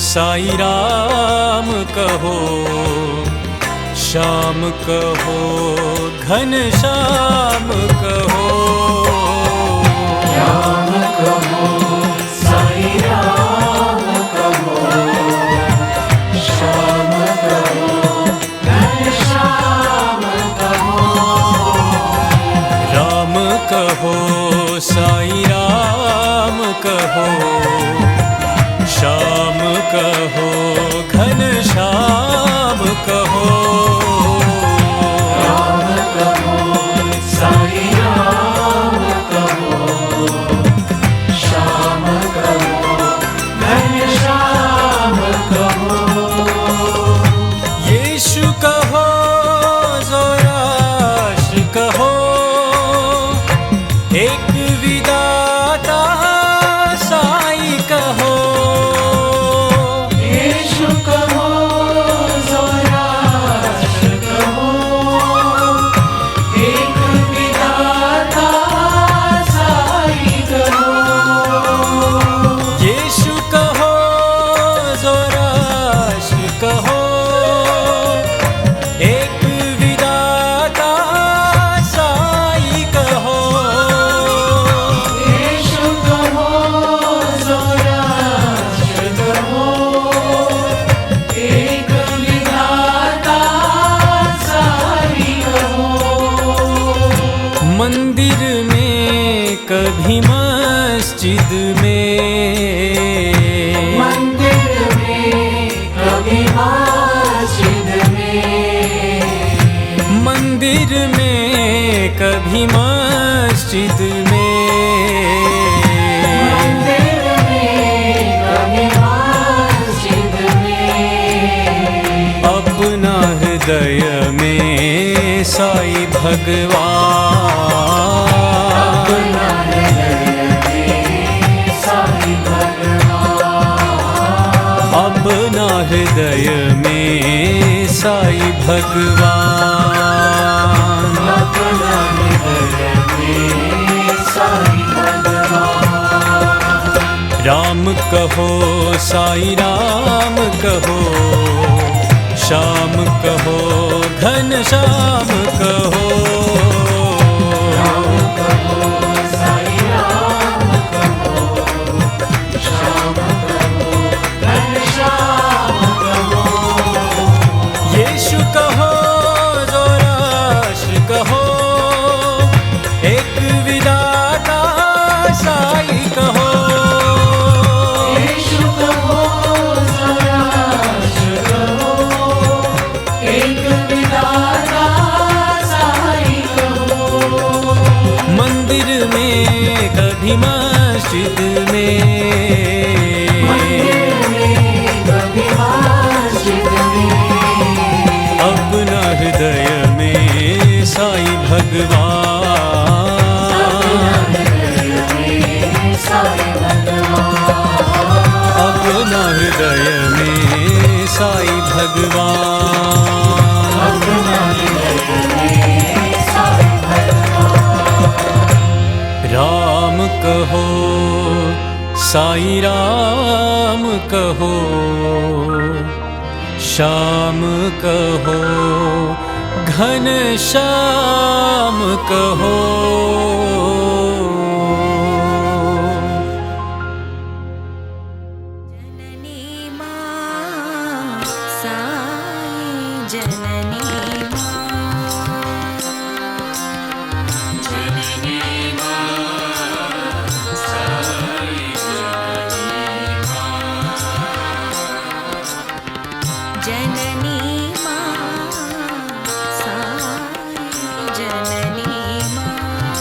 साई राम कहो, श्याम कहो घन श्याम कहो। राम कहो साई राम कहो, श्याम कहो घन श्याम कहो। राम कहो साई राम कहो, श्याम कहो घन श्याम कहो। राम कहो साई राम कहो, श्याम मंदिर में कभी मस्जिद में, मंदिर में कभी मस्जिद में, मंदिर में कभी मस्जिद में, मंदिर में कभी मस्जिद में, अपना हृदय में साईं भगवान, अपना हृदय में साईं भगवान, अपना हृदय में साईं भगवान, अपना हृदय में साईं भगवान। राम कहो साईं राम कहो, श्याम कहो घन श्याम कहो, राम कहो साईं राम कहो, श्याम कहो घनश्याम कहो, यीशु कहो जोराश कहो, एक विधाता साईं कहो, यीशु कहो जराश कहो, एक विधाता साईं कहो, मंदिर में कभी मस्जिद में, मंदिर में कभी मस्जिद में, अपना हृदय में साईं भगवान, साईं भगवान, अपना हृदय में साईं भगवान, अपना हृदय में साईं भगवान। राम कहो साईं राम कहो, श्याम कहो घन श्याम कहो, जननी मां साईं जननी मां, जननी मां साईं जननी मां, जननी मां साईं जननी मां,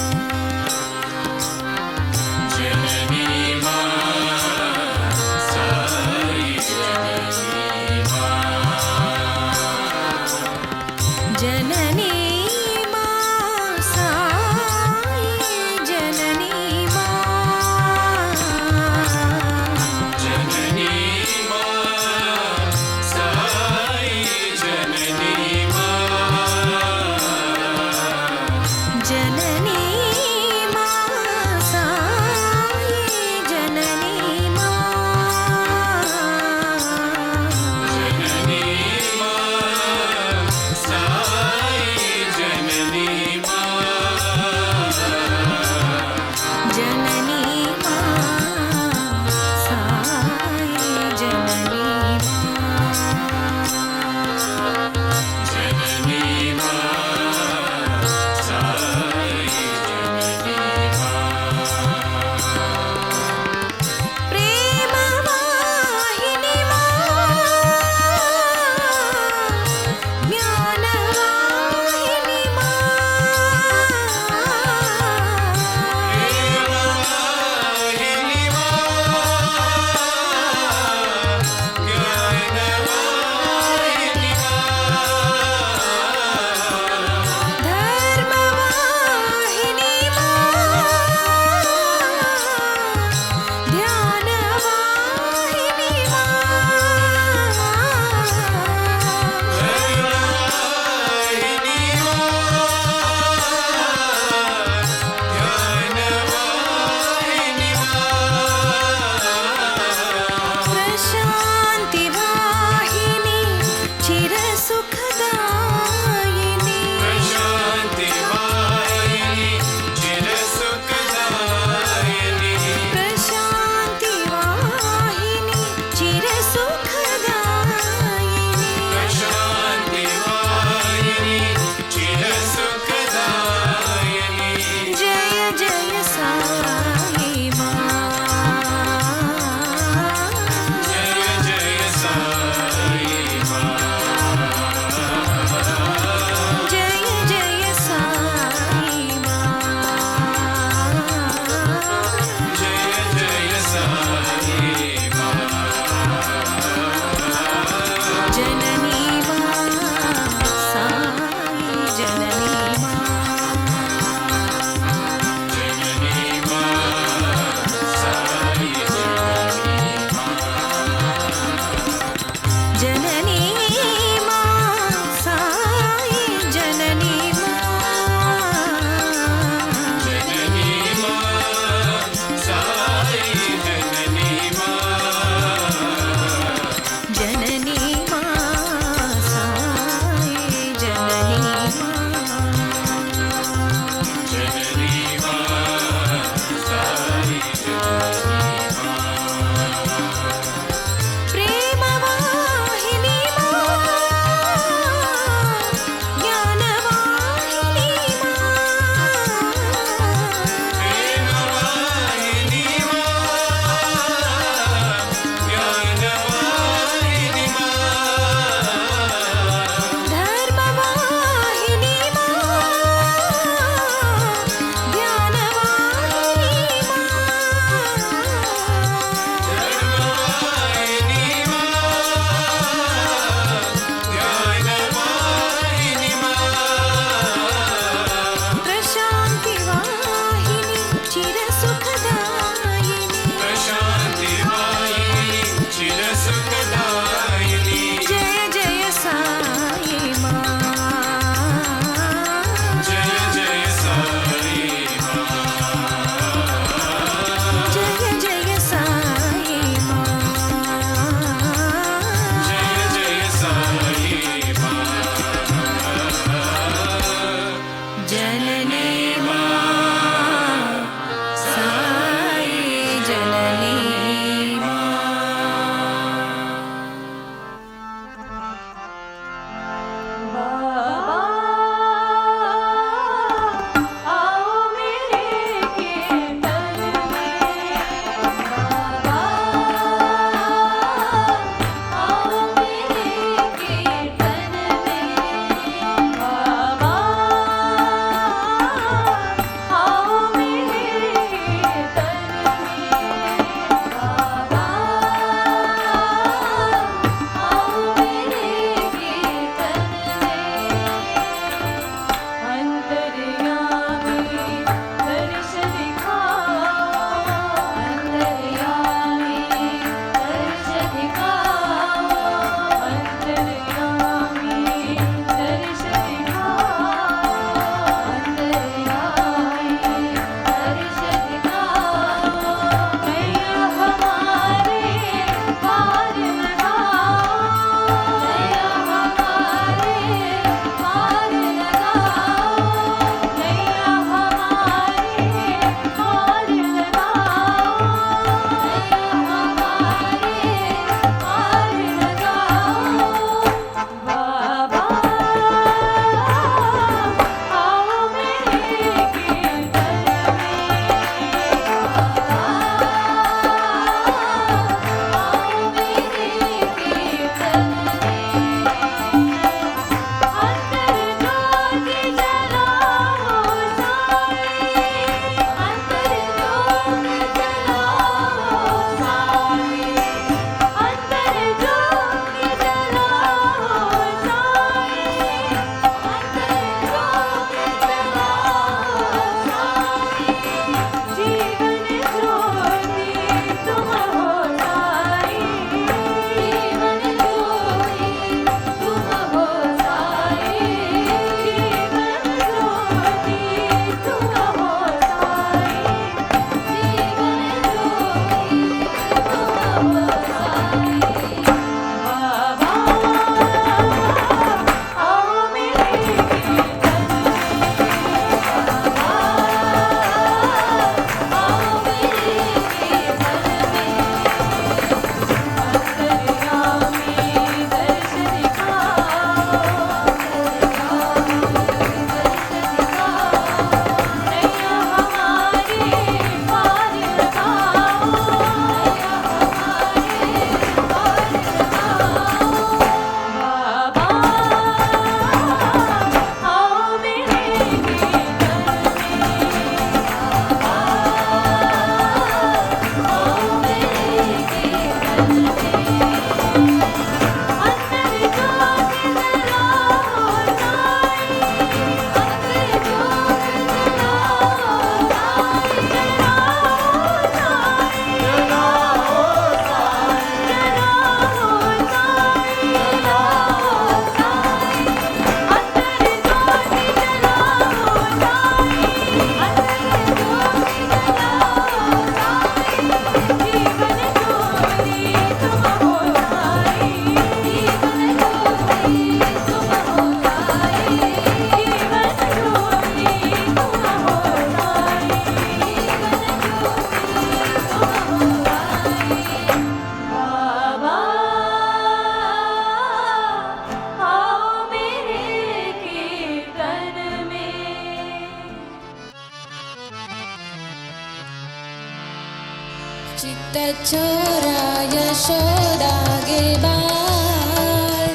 चित्तचोरा यशोदा के बाल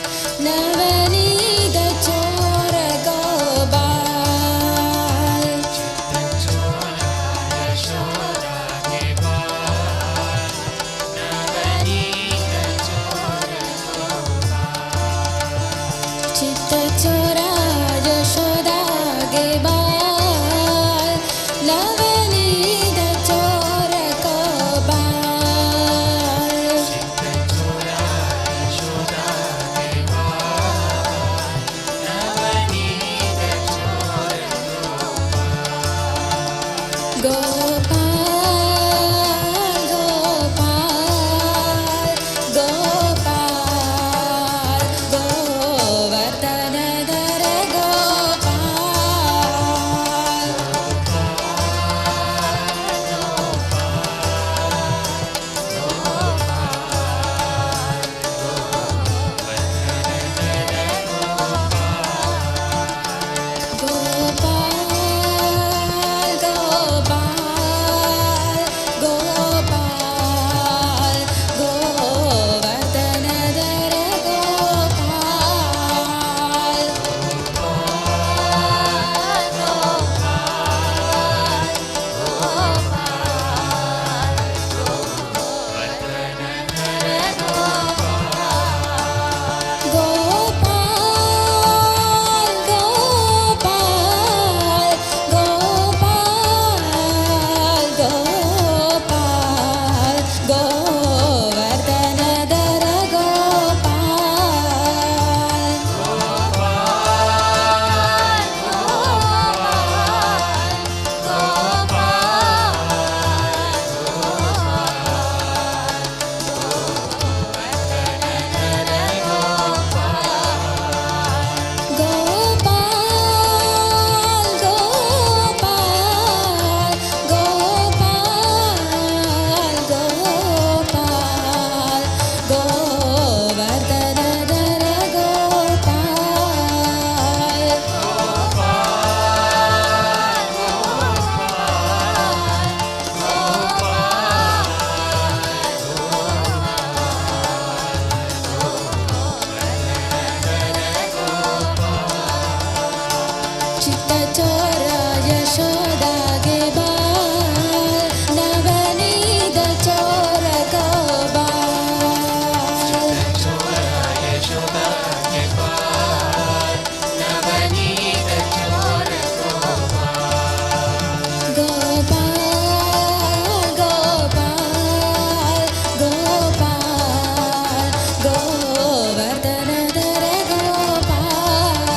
नवनीत चोर गोपाल चित्तचोरा यशोदा के बाल नवनीत चोर गोपाल गोपाल गोपाल गोपाल गोवर्धनधर गोपाल गोपाल गोपाल गोपाल गोवर्धनधर गोपाल गोपाल गोपाल गोपाल गोपाल गोवर्धनधर गोपाल गोपाल गोपाल गोपाल गोपाल गोवर्धनधर गोपाल चित्तचोरा यशोदा के बाल नवनीत चोर गोपाल गोपाल गोपाल गोपाल गोवर्धनधर गोपाल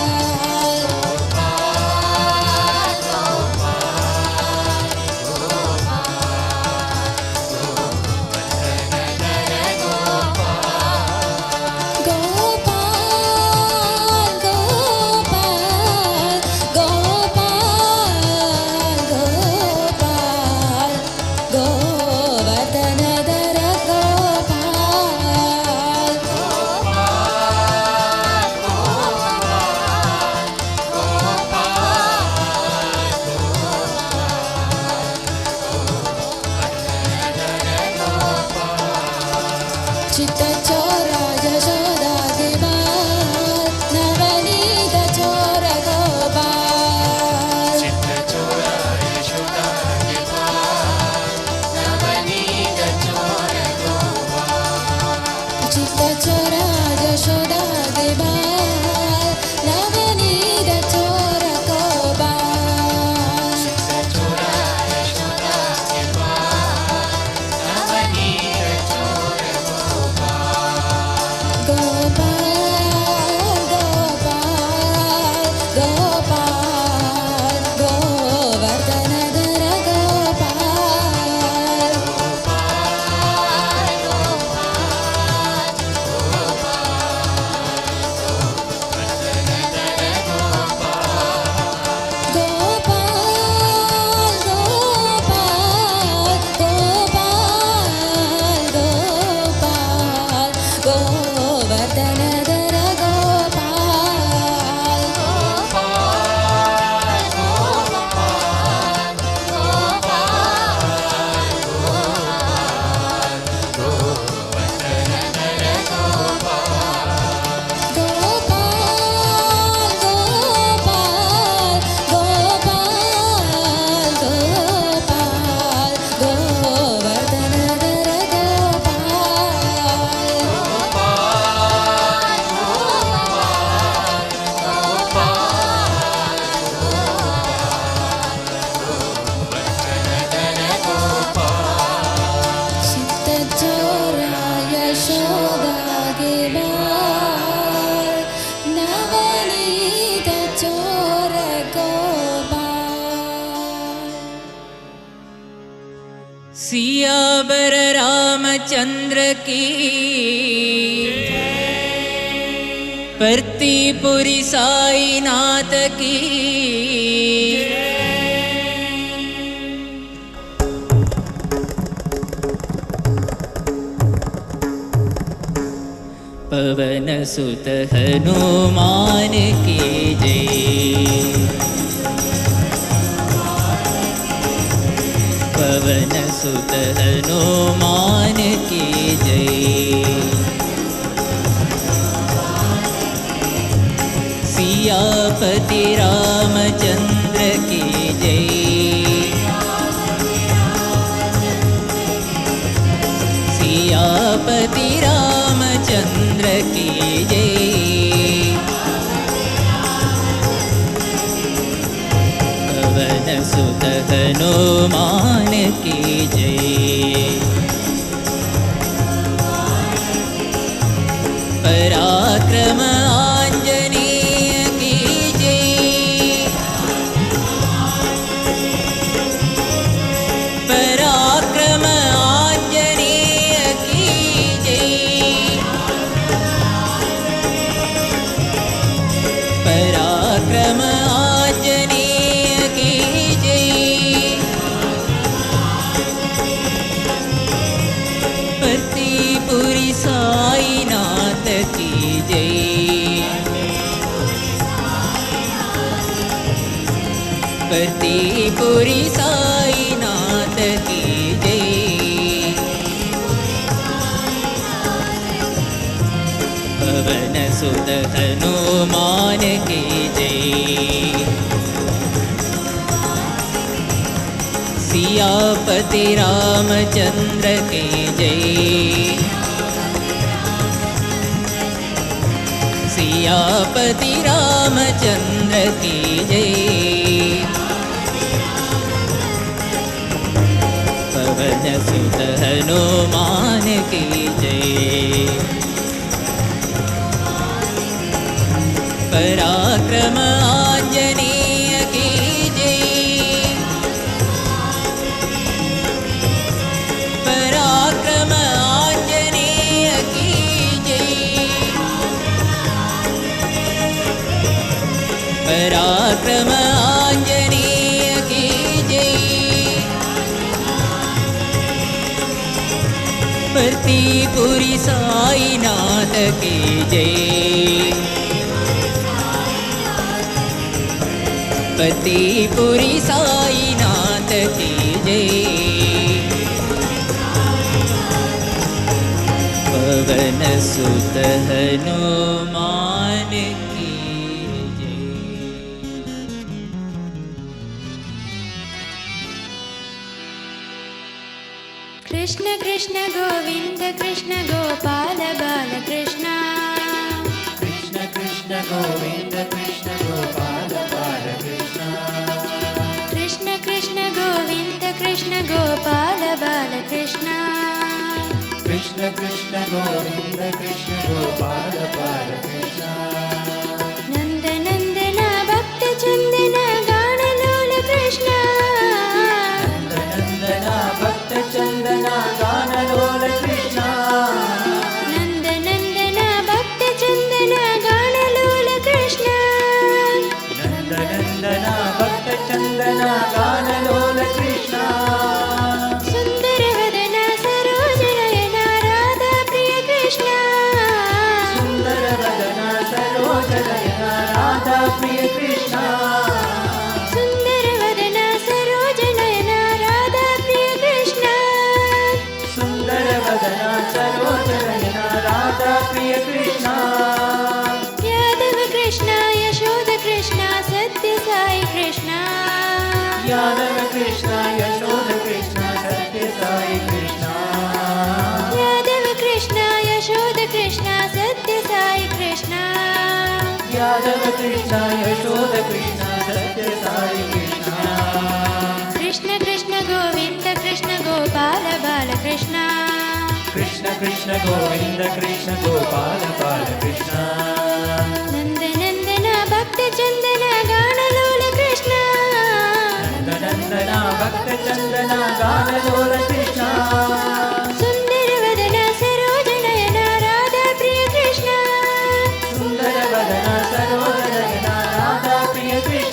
सियावर रामचंद्र की परतीपुरी साईनाथ की पवन सुत हनुमान की जय। पवन सुत हनुमान की जय। सियापति रामचंद्र की जय। सियापति रामचंद्र की जय। पवन सुत हनुमान की जय। पराक्रम आंजनेय की जय। पराक्रम आंजनेय की जय। पराक्रम आंजनेय की जय। परतीपुरी साईनाथ की जय। परतीपुरी साईनाथ की जय। पवन सुत हनुमान की जय। सियापति रामचंद्र की जय। सियापति रामचंद्र की जय। पवन सुत हनुमान की जय। पराक्रम आंजनेय की जय। पराक्रम आंजनेय की जय। पराक्रम आंजनेय की जय। परतीपुरी साईनाथ की जय। परतीपुरी साईनाथ की जय। पवन सुत हनुमान की जय। कृष्ण कृष्ण गोविंद कृष्ण गोपाल बाल कृष्ण। कृष्ण कृष्ण गोविंद कृष्ण गोपाल बाल कृष्ण। कृष्ण कृष्ण गोविंद कृष्ण गोपाल बाल कृष्ण। कृष्ण कृष्ण गोविंद कृष्ण गोपाल बाल कृष्ण। नंद नंदन भक्त चंदन गान लोल कृष्ण। नंदन भक्त चंदन गान लोल कृष्ण। नंद नंदन भक्त चंदन गान लोल कृष्ण। नंदन भक्त चंदन गान लोल कृष्ण। सुंदर वदन सरोज नयन राधा प्रिय कृष्ण। सुंदर वदन सरोज नयन राधा प्रिय कृष्ण। सुंदर वदन सरोज नयन राधा प्रिय कृष्ण। सुंदर वदन सरोज नयन राधा प्रिय कृष्ण। यादव कृष्ण यशोद कृष्ण सत्य साई कृष्ण। यादव कृष्ण यशोद कृष्ण सत्य साई कृष्ण। यादव कृष्ण यशोद कृष्ण सत्य साई कृष्ण। यादव कृष्ण यशोद कृष्ण सत्य साई कृष्ण। कृष्ण कृष्ण गोविंद कृष्ण गोपाल बाल कृष्ण। कृष्ण कृष्ण गोविंद कृष्ण गोपाल बाल कृष्ण। नंद नंदन भक्त चंदन गान लोल कृष्ण। नंदन भक्त चंदन गान लोल कृष्ण।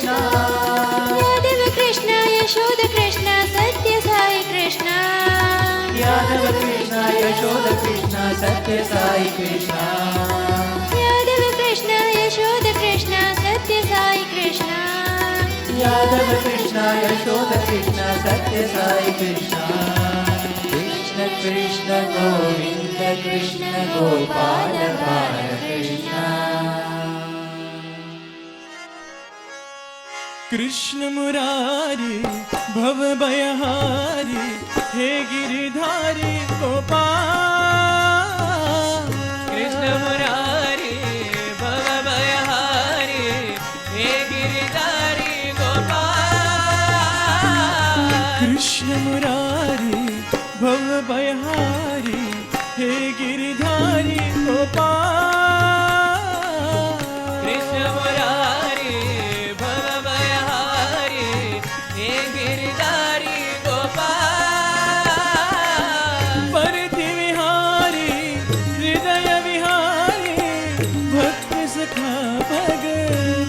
कृष्ण यादव कृष्ण यशोद कृष्ण सत्य साई कृष्ण यादव कृष्ण यशोद कृष्ण सत्य साई कृष्ण यादव कृष्ण यशोद कृष्ण सत्य साई कृष्ण यादव कृष्ण यशोद कृष्ण सत्य साई कृष्ण कृष्ण कृष्ण गोविंद कृष्ण गोपाल बाल कृष्ण कृष्ण मुरारी भव भयहारी हे गिरिधारी गोपाल कृष्ण मुरारी भव भयहारी हे गिरिधारी गोपाल कृष्ण मुरारी भव भयहारी हे गिरिधारी गोपाल कृष्ण मुरारी भव भयहारी हे गिरिधारी गोपाल परति विहारी हृदय विहारी भक्त सखा भगवान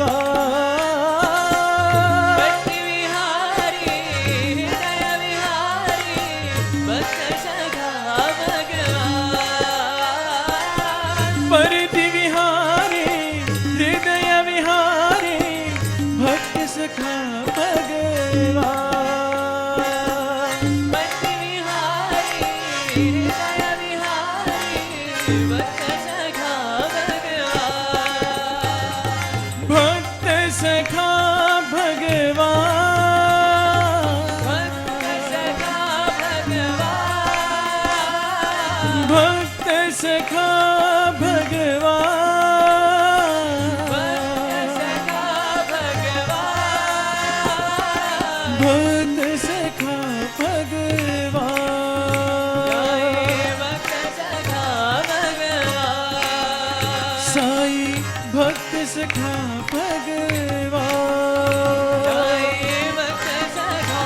भक्ति विहारी हृदय विहारी भक्त सखा भगवान परति विहारी हृदय विहारी भक्त सखा भगवान भक्ति विहारी हृदय विहारी भक्त सखा भगवान भक्त सखा भगवान भक्त सखा भगवान भक्त सखा भगवान भक्त सखा भगवान साई भक्त सखा भगवान भक्त सखा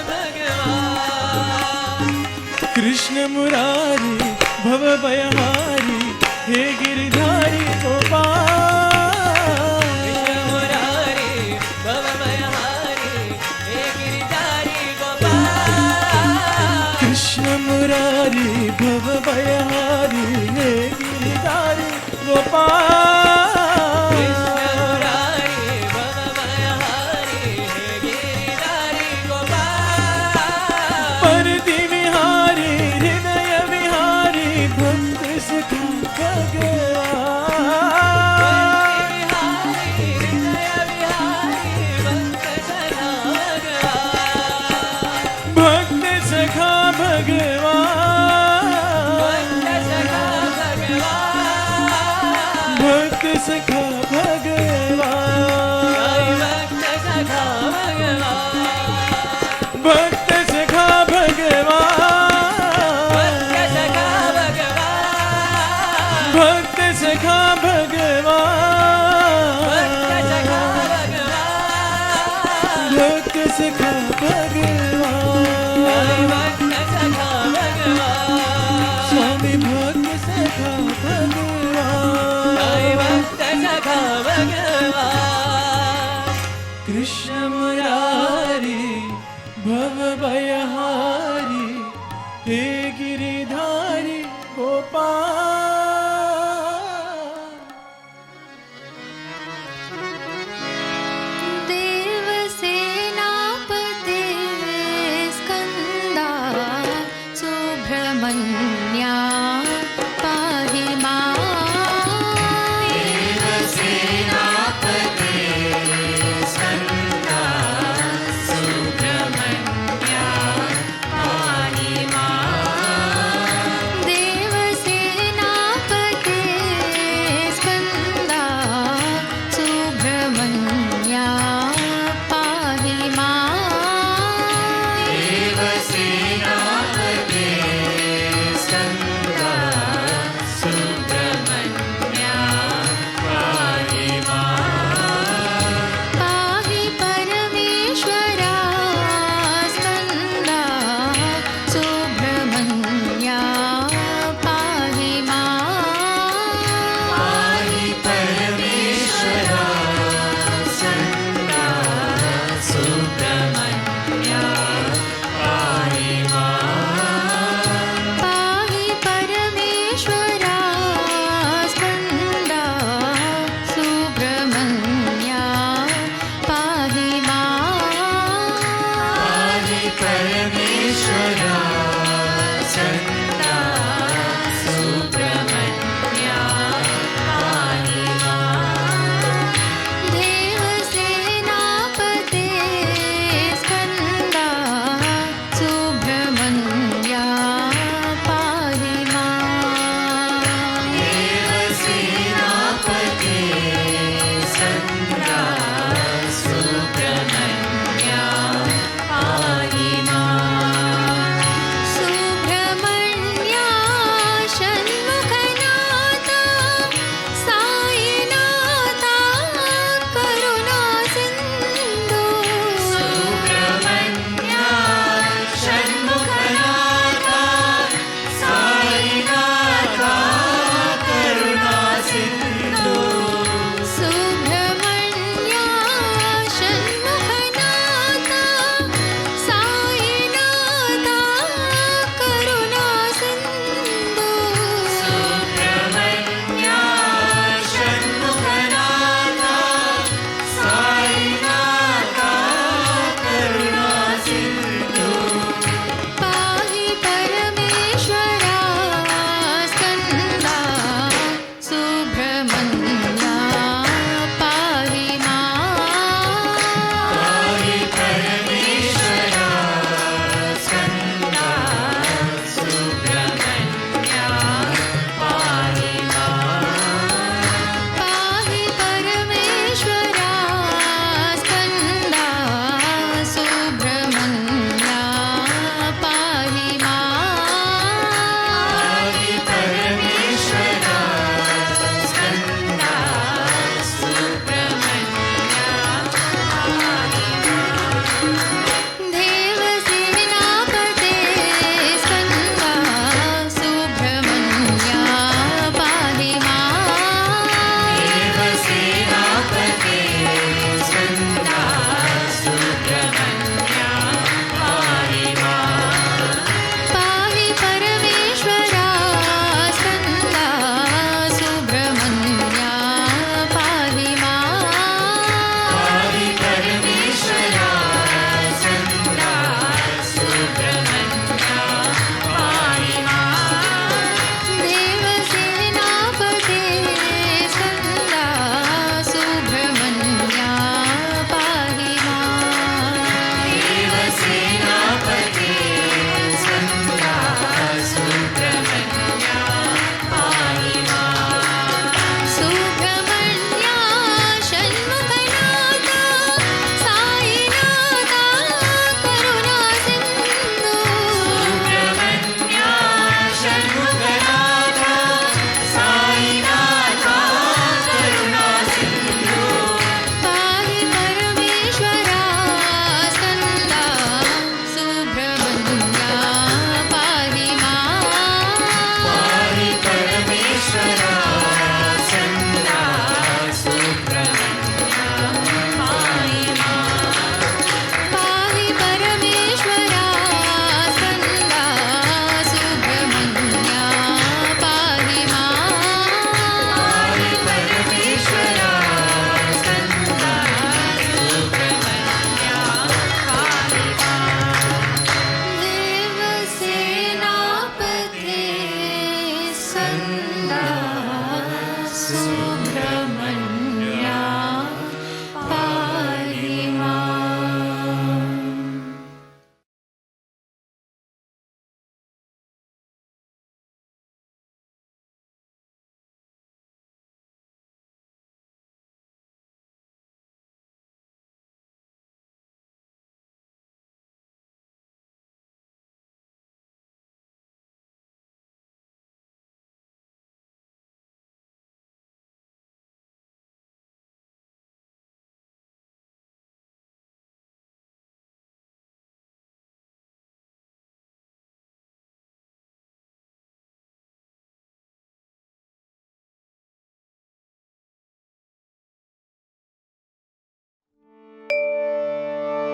भगवान कृष्ण मुरारी भव भयहारी हे गिरिधारी गोपाल कृष्ण मुरारी भव भयहारी हे गिरिधारी गोपाल कृष्ण मुरारी भव भयहारी हे गिरिधारी गोपाल कृष्ण मुरारी भव भयहारी हे गिरिधारी गोपाल परति विहारी हृदय विहारी भक्त सखा भगवान भक्त सखा भगवान भक्त सखा भगवान भक्त सखा भगवान भक्त सखा भगवान भक्त सखा भगवान स्वामी भक्त सखा भगवान कृष्ण मुरारी भव भयहारी हे गिरिधारी गोपाल देवसेनापते स्कन्दा सुब्रह्मण्या पाहि माम् सुब्रह्मण्या पाहि माम्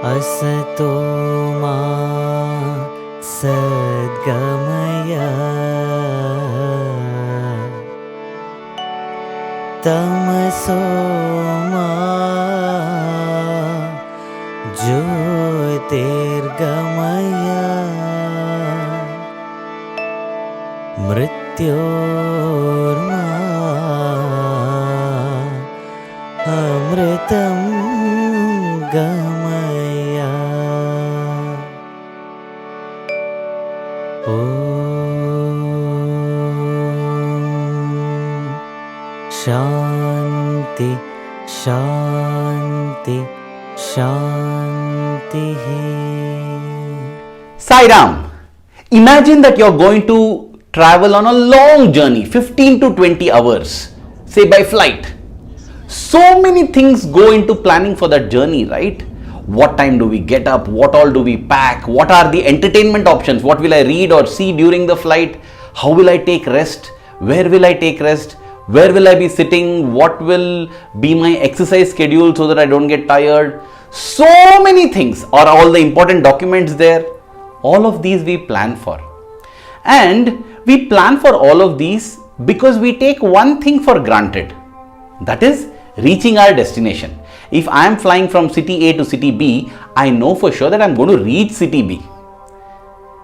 असतो मा सद्गमय तमसो मा ज्योतिर्गमय मृत्योर्मा अमृतं गमय। ॐ शान्ति शान्ति शान्तिः। Sai Ram, imagine that you're going to travel on a long journey, 15 to 20 hours, say by flight. So many things go into planning for that journey, right? What time do we get up? What all do we pack? What are the entertainment options? What will I read or see during the flight? How will I take rest? Where will I take rest? Where will I be sitting? What will be my exercise schedule so that I don't get tired? So many things. Are all the important documents there? All of these we plan for. And we plan for all of these because we take one thing for granted. That is reaching our destination. If I am flying from city A to city B, I know for sure that I am going to reach city B.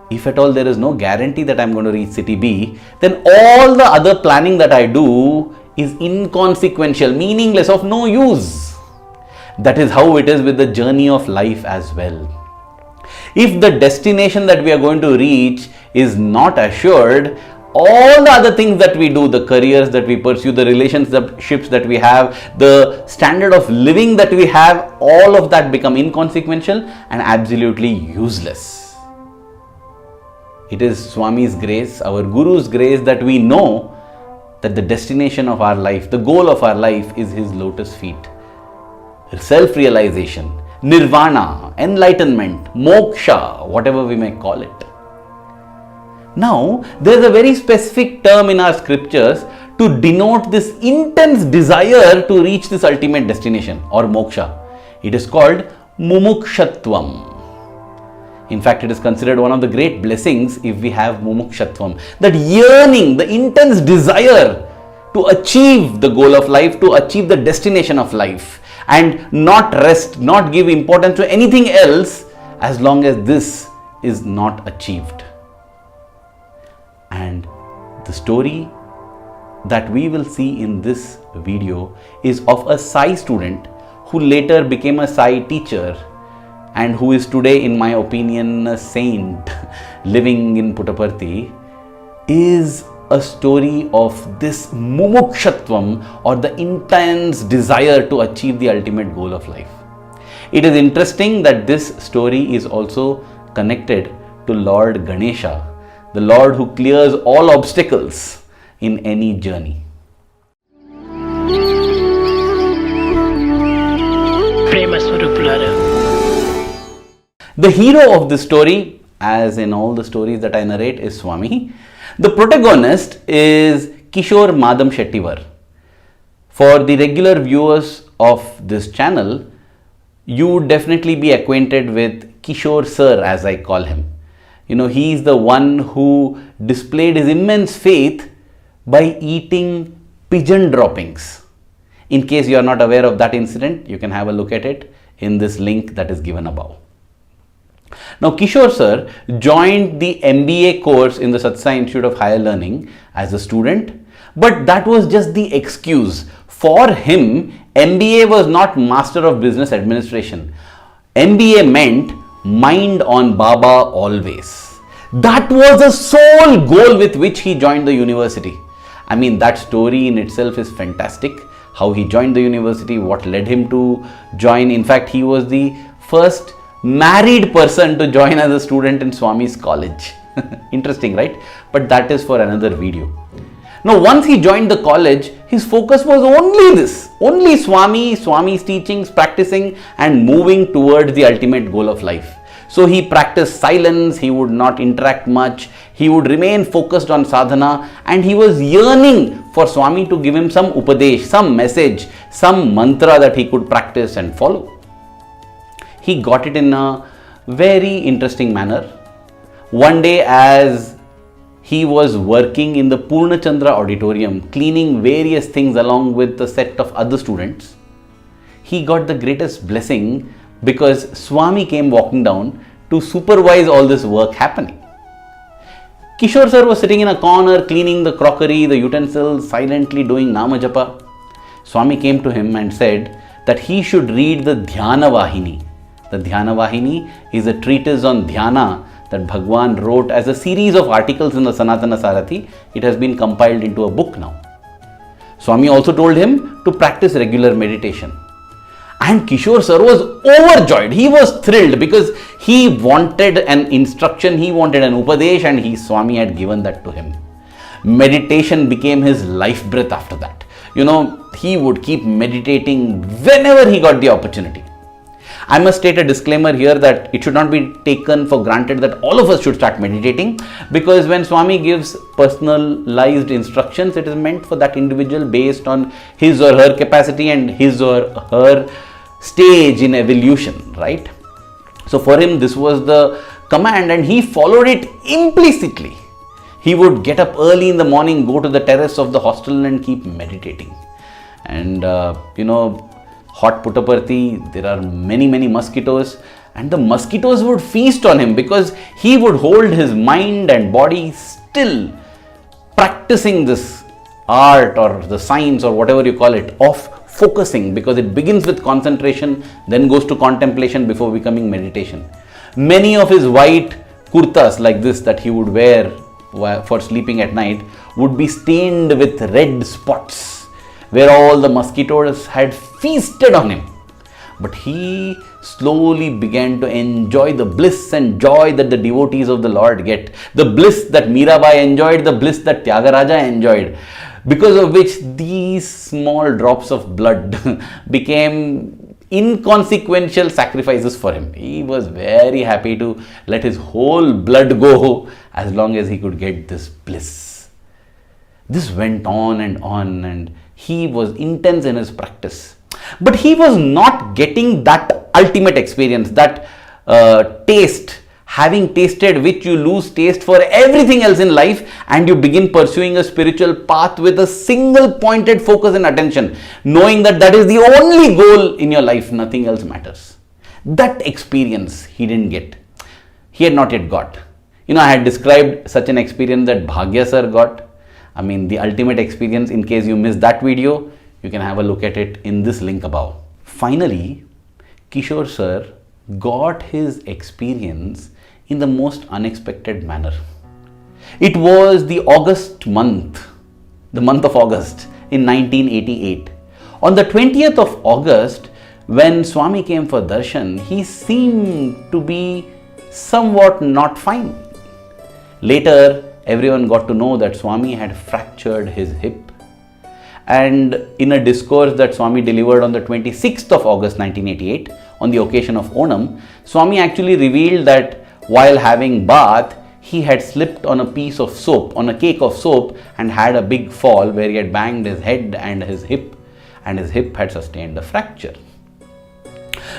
If at all there is no guarantee that I am going to reach city B, then all the other planning that I do is inconsequential, meaningless, of no use. That is how it is with the journey of life as well. If the destination that we are going to reach is not assured, all the other things that we do, the careers that we pursue, the relationships that we have, the standard of living that we have, all of that become inconsequential and absolutely useless. It is Swami's grace, our Guru's grace, that we know that the destination of our life, the goal of our life is his lotus feet. Self-realization, nirvana, enlightenment, moksha, whatever we may call it. Now, there is a very specific term in our scriptures to denote this intense desire to reach this ultimate destination or moksha. It is called mumukshatvam. In fact, it is considered one of the great blessings if we have mumukshatvam. That yearning, the intense desire to achieve the goal of life, to achieve the destination of life, and not rest, not give importance to anything else as long as this is not achieved. And the story that we will see in this video is of a Sai student who later became a Sai teacher and who is today, in my opinion, a saint living in Puttaparthi, is a story of this mumukshatvam, or the intense desire to achieve the ultimate goal of life. It is interesting that this story is also connected to Lord Ganesha, the Lord who clears all obstacles in any journey. The hero of this story, as in all the stories that I narrate, is Swami. The protagonist is Kishore Madam Shettivar. For the regular viewers of this channel, you would definitely be acquainted with Kishore Sir, as I call him. You know, he is the one who displayed his immense faith by eating pigeon droppings. In case you are not aware of that incident, you can have a look at it in this link that is given above. Now, Kishore Sir joined the MBA course in the Satsai Institute of Higher Learning as a student, but that was just the excuse. For him, MBA was not Master of Business Administration. MBA meant mind on Baba always. That was the sole goal with which he joined the university. I mean, that story in itself is fantastic. How he joined the university, what led him to join. In fact, he was the first married person to join as a student in Swami's college. Interesting, right? But that is for another video. Now, once he joined the college, his focus was only this, only Swami, Swami's teachings, practicing and moving towards the ultimate goal of life. So he practiced silence, he would not interact much, he would remain focused on sadhana, and he was yearning for Swami to give him some upadesh, some message, some mantra that he could practice and follow. he got it in a very interesting manner. One day, as he was working in the Purnachandra auditorium, cleaning various things along with a set of other students, he got the greatest blessing because Swami came walking down to supervise all this work happening. Kishore sir was sitting in a corner cleaning the crockery, the utensils, silently doing Nama Japa. Swami came to him and said that he should read the Dhyana Vahini. The Dhyana Vahini is a treatise on Dhyana that Bhagwan wrote as a series of articles in the Sanatana Sarathi. It has been compiled into a book now. Swami also told him to practice regular meditation. And Kishore sir was overjoyed. He was thrilled because he wanted an instruction, he wanted an upadesh, and Swami had given that to him. Meditation became his life breath after that. He would keep meditating whenever he got the opportunity. I must state a disclaimer here that it should not be taken for granted that all of us should start meditating, because when Swami gives personalized instructions, it is meant for that individual based on his or her capacity and his or her stage in evolution, right? So for him, this was the command and he followed it implicitly. He would get up early in the morning, go to the terrace of the hostel and keep meditating. And hot Puttaparthi, there are many mosquitoes, and the mosquitoes would feast on him because he would hold his mind and body still, practicing this art or the science or whatever you call it of focusing, because it begins with concentration, then goes to contemplation before becoming meditation. Many of his white kurtas like this that he would wear for sleeping at night would be stained with red spots where all the mosquitoes had feasted on him. But he slowly began to enjoy the bliss and joy that the devotees of the Lord get, the bliss that Mirabai enjoyed, the bliss that Tyagaraja enjoyed, because of which these small drops of blood became inconsequential sacrifices for him. He was very happy to let his whole blood go as long as he could get this bliss. This went on, and he was intense in his practice. But he was not getting that ultimate experience, that taste. Having tasted which, you lose taste for everything else in life and you begin pursuing a spiritual path with a single pointed focus and attention, knowing that that is the only goal in your life, nothing else matters. That experience he didn't get. He had not yet got. I had described such an experience that Bhagya sir got. The ultimate experience. In case you missed that video, you can have a look at it in this link above. Finally, Kishore sir got his experience in the most unexpected manner. It was the month of August in 1988. On the 20th of August, when Swami came for darshan, he seemed to be somewhat not fine. Later, everyone got to know that Swami had fractured his hip. And in a discourse that Swami delivered on the 26th of August 1988, on the occasion of Onam, Swami actually revealed that while having bath, he had slipped on a piece of soap, on a cake of soap, and had a big fall where he had banged his head and his hip had sustained a fracture.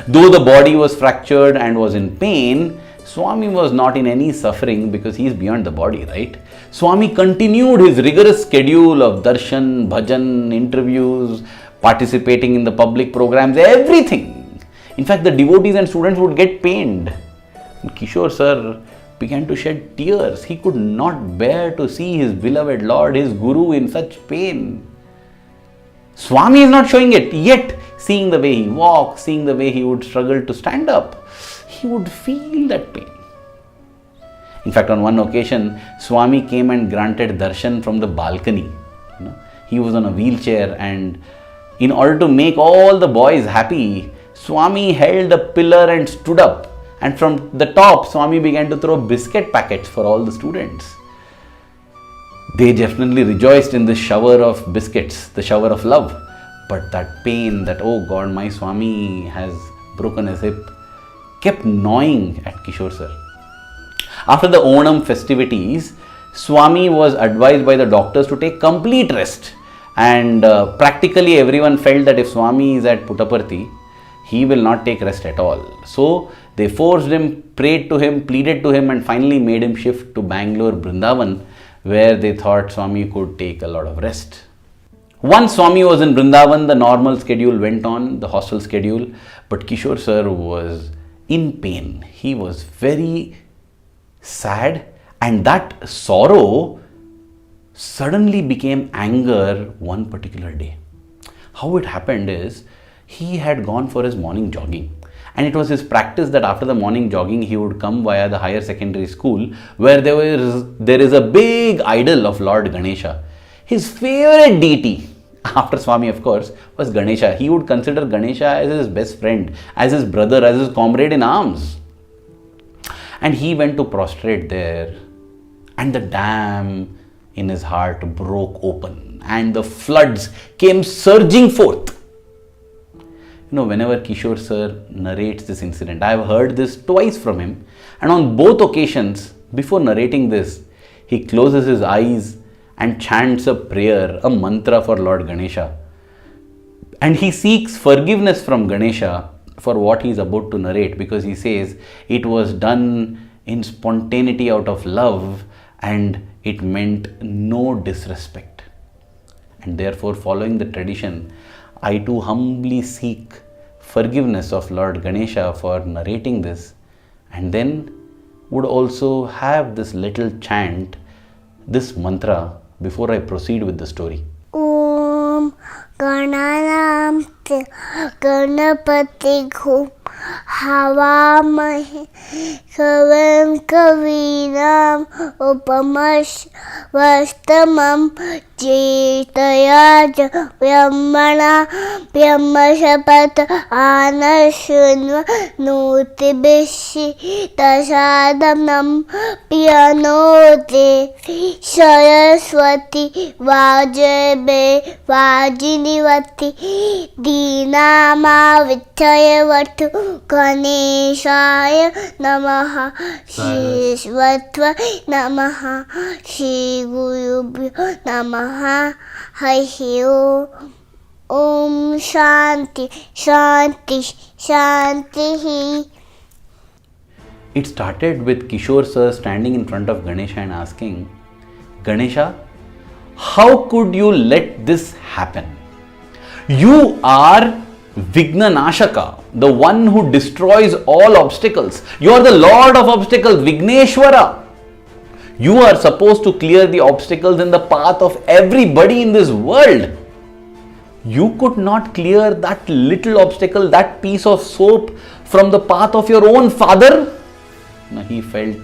Though the body was fractured and was in pain, Swami was not in any suffering because he is beyond the body, right? Swami continued his rigorous schedule of darshan, bhajan, interviews, participating in the public programs, everything. In fact, the devotees and students would get pained. And Kishore sir began to shed tears. He could not bear to see his beloved Lord, his Guru, in such pain. Swami is not showing it, yet seeing the way he walks, seeing the way he would struggle to stand up, he would feel that pain. In fact, on one occasion, Swami came and granted darshan from the balcony. He was on a wheelchair, and in order to make all the boys happy, Swami held a pillar and stood up. And from the top, Swami began to throw biscuit packets for all the students. They definitely rejoiced in this shower of biscuits, the shower of love. But that pain, that, oh God, my Swami has broken his hip, kept gnawing at Kishore sir. After the Onam festivities, Swami was advised by the doctors to take complete rest. And practically everyone felt that if Swami is at Puttaparthi, he will not take rest at all. So they forced him, prayed to him, pleaded to him, and finally made him shift to Bangalore, Vrindavan, where they thought Swami could take a lot of rest. Once Swami was in Vrindavan, the normal schedule went on, the hostel schedule, but Kishore sir was in pain. He was very sad, and that sorrow suddenly became anger one particular day. How it happened is, he had gone for his morning jogging, and it was his practice that after the morning jogging he would come via the higher secondary school, where there is a big idol of Lord Ganesha. His favorite deity, after Swami of course, was Ganesha. He would consider Ganesha as his best friend, as his brother, as his comrade in arms. And he went to prostrate there, and the dam in his heart broke open and the floods came surging forth. You know, whenever Kishore sir narrates this incident, I have heard this twice from him, and on both occasions, before narrating this, he closes his eyes and chants a prayer, a mantra for Lord Ganesha. And he seeks forgiveness from Ganesha for what he is about to narrate, because he says it was done in spontaneity out of love and it meant no disrespect. And therefore, following the tradition, I too humbly seek forgiveness of Lord Ganesha for narrating this, and then would also have this little chant, this mantra, before I proceed with the story. Om Gananam Ganapati Gum Havamahi Kavam Kavinam Upamash Vastamam Jitayaj Vyamana Vyamashapat Anashunva Nutibishi Tasadamnam Pianote Saraswati Vajebe Vajinivati Dinama Vichayavatu Ganeshaya Namaha Shishvatva Namaha Shri Gurubhyo Namaha Hari Om Shanti Shanti Shanti. It started with Kishore sir standing in front of Ganesha and asking, Ganesha, how could you let this happen? You are Vignanashaka, the one who destroys all obstacles. You are the Lord of obstacles, Vigneshwara. You are supposed to clear the obstacles in the path of everybody in this world. You could not clear that little obstacle, that piece of soap from the path of your own father? Now he felt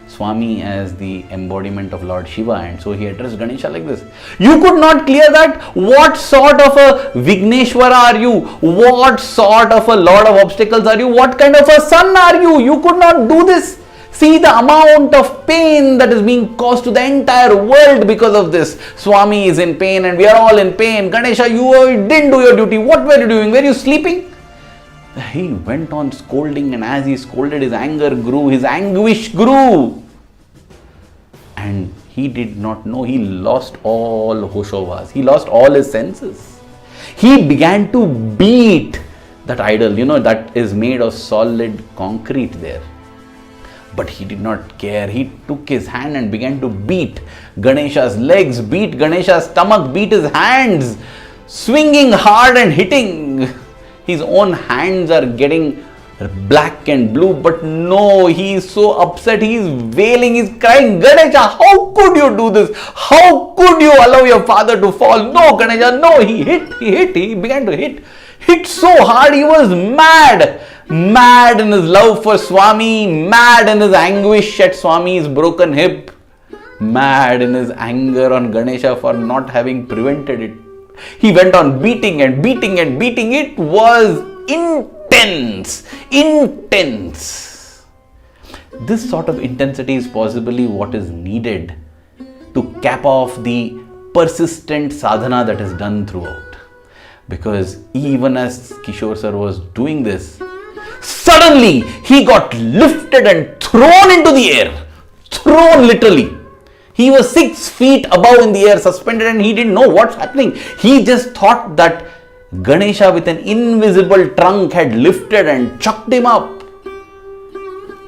Swami as the embodiment of Lord Shiva, and so he addressed Ganesha like this. You could not clear that? What sort of a Vigneshwara are you? What sort of a Lord of obstacles are you? What kind of a son are you? You could not do this. See the amount of pain that is being caused to the entire world because of this. Swami is in pain and we are all in pain. Ganesha, you didn't do your duty. What were you doing? Were you sleeping? He went on scolding, and as he scolded, his anger grew, his anguish grew. And he did not know, he lost all hoshovas, he lost all his senses. He began to beat that idol, that is made of solid concrete there. But he did not care. He took his hand and began to beat Ganesha's legs, beat Ganesha's stomach, beat his hands, swinging hard and hitting. His own hands are getting black and blue, but no, he is so upset, he is wailing, he is crying, Ganesha, how could you do this? How could you allow your father to fall? No, Ganesha, no. He began to hit so hard, he was mad in his love for Swami, mad in his anguish at Swami's broken hip, mad in his anger on Ganesha for not having prevented it. He went on beating and beating and beating. It was intense. This sort of intensity is possibly what is needed to cap off the persistent sadhana that is done throughout. Because even as Kishore sir was doing this, suddenly he got lifted and thrown into the air. Thrown literally. He was 6 feet above in the air, suspended, and he didn't know what's happening. He just thought that Ganesha with an invisible trunk had lifted and chucked him up.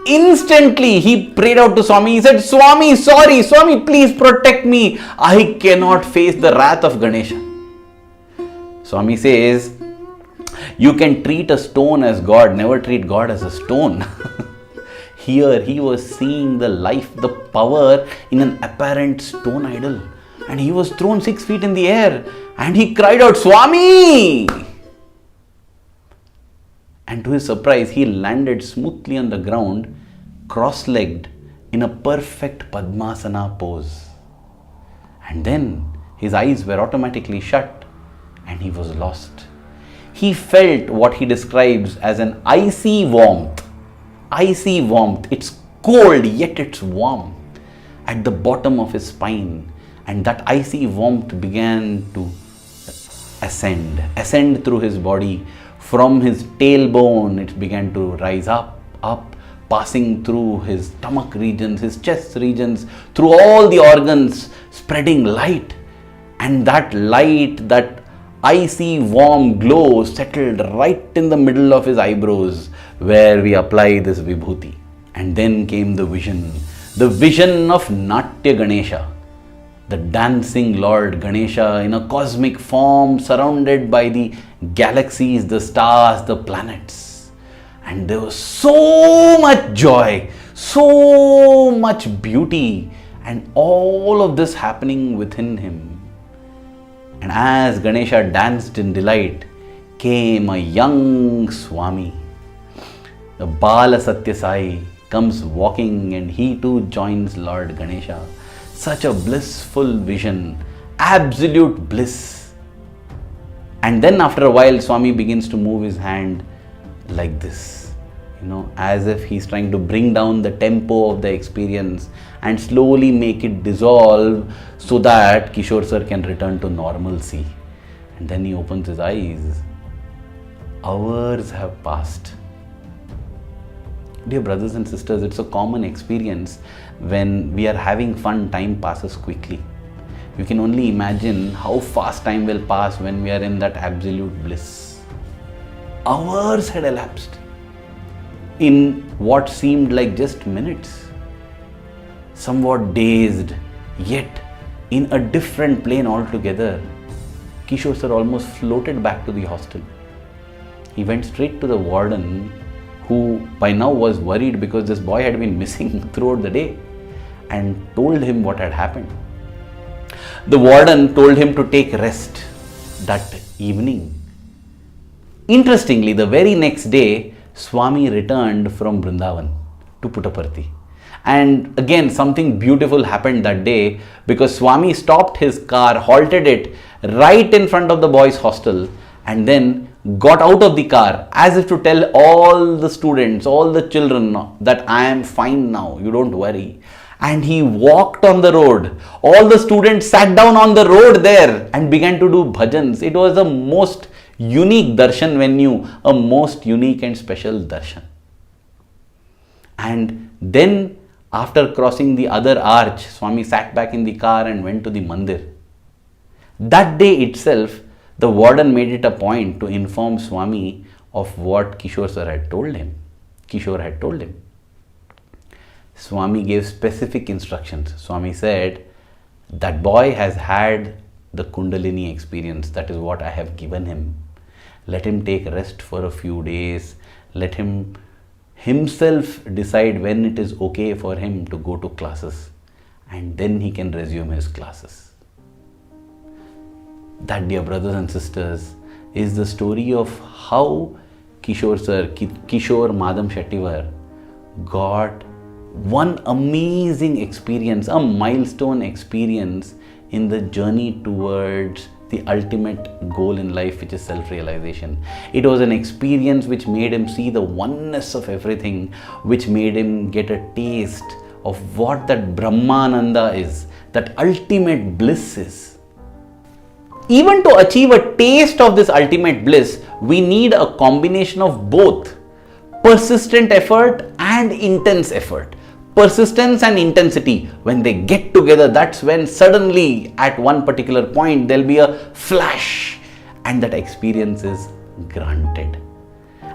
Instantly, he prayed out to Swami. He said, Swami, sorry, Swami, please protect me. I cannot face the wrath of Ganesha. Swami says, you can treat a stone as God, never treat God as a stone. Here, he was seeing the life, the power in an apparent stone idol. And he was thrown 6 feet in the air. And he cried out, Swami! And to his surprise, he landed smoothly on the ground, cross-legged, in a perfect Padmasana pose. And then his eyes were automatically shut and he was lost. He felt what he describes as an icy warmth. Icy warmth. It's cold, yet it's warm at the bottom of his spine. And that icy warmth began to ascend through his body. From his tailbone, it began to rise up, passing through his stomach regions, his chest regions, through all the organs, spreading light. And that light, that icy warm glow settled right in the middle of his eyebrows where we apply this vibhuti. And then came the vision of Natya Ganesha, the dancing Lord Ganesha in a cosmic form surrounded by the galaxies, the stars, the planets. And there was so much joy, so much beauty, and all of this happening within him. And as Ganesha danced in delight, came a young Swami. The Bala Satya Sai comes walking and he too joins Lord Ganesha. Such a blissful vision, absolute bliss. And then after a while, Swami begins to move his hand like this, as if he's trying to bring down the tempo of the experience and slowly make it dissolve so that Kishore sir can return to normalcy. And then he opens his eyes. Hours have passed. Dear brothers and sisters, it's a common experience. When we are having fun, time passes quickly. You can only imagine how fast time will pass when we are in that absolute bliss. Hours had elapsed in what seemed like just minutes. Somewhat dazed, yet in a different plane altogether, Kishore sir almost floated back to the hostel. He went straight to the warden, who by now was worried because this boy had been missing throughout the day, and told him what had happened. The warden told him to take rest that evening. Interestingly, the very next day, Swami returned from Vrindavan to Puttaparthi. And again, something beautiful happened that day, because Swami stopped his car, halted it right in front of the boys' hostel, and then got out of the car as if to tell all the students, all the children, that I am fine now, you don't worry. And he walked on the road. All the students sat down on the road there and began to do bhajans. It was a most unique darshan venue, a most unique and special darshan. And then after crossing the other arch, Swami sat back in the car and went to the mandir. That day itself, the warden made it a point to inform Swami of what Kishore sir had told him. Kishore had told him. Swami gave specific instructions. Swami said, that boy has had the Kundalini experience. That is what I have given him. Let him take rest for a few days. Let him himself decide when it is okay for him to go to classes. And then he can resume his classes. That, dear brothers and sisters, is the story of how Kishore sir, Kishore Madam Shettivar, got one amazing experience, a milestone experience in the journey towards the ultimate goal in life, which is self-realization. It was an experience which made him see the oneness of everything, which made him get a taste of what that Brahmananda is, that ultimate bliss is. Even to achieve a taste of this ultimate bliss, we need a combination of both persistent effort and intense effort. Persistence and intensity, when they get together, that's when suddenly at one particular point there'll be a flash and that experience is granted.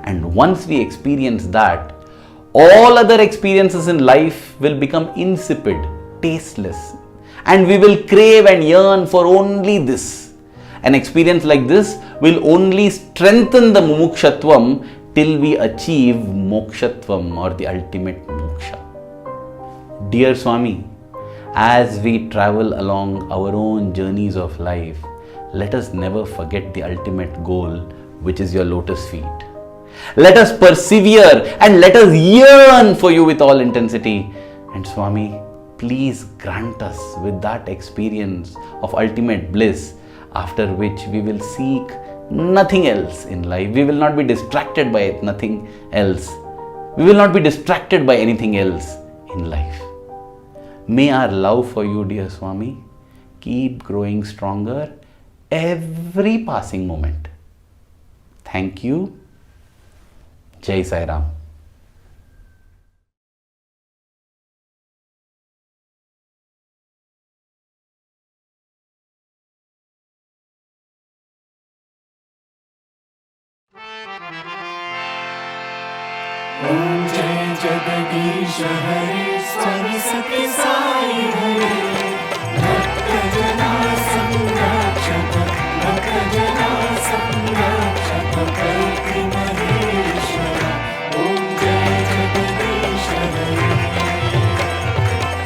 And once we experience that, all other experiences in life will become insipid, tasteless, and we will crave and yearn for only this. An experience like this will only strengthen the mumukshatvam till we achieve mokshatvam, or the ultimate moksha. Dear Swami, as we travel along our own journeys of life, let us never forget the ultimate goal, which is your lotus feet. Let us persevere and let us yearn for you with all intensity. And Swami, please grant us with that experience of ultimate bliss, after which we will seek nothing else in life. We will not be distracted by nothing else. We will not be distracted by anything else in life. May our love for you, dear Swami, keep growing stronger every passing moment. Thank you. Jai Sai Ram. Om Jai Jagadish Hare Swami Satya Sai Hare Bhakta Jana Samrakshaka Bhakta Jana Samrakshaka Kalki Maheshwara Om Jai Jagadish Hare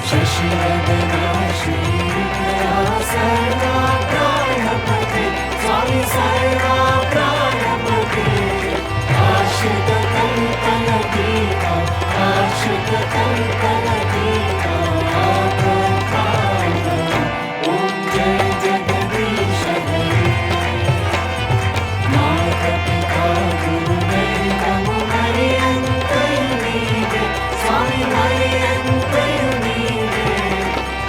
Shashivardhana Shridhara Sarva Pranapati Swami Sarva Pranapati Ashita Kalpana Dita Ashita Kalpana Dita Apakala Om Jai Jagadish Hare Mata Pita Guru Deva Mumari Antayunide Swami Mari Antayunide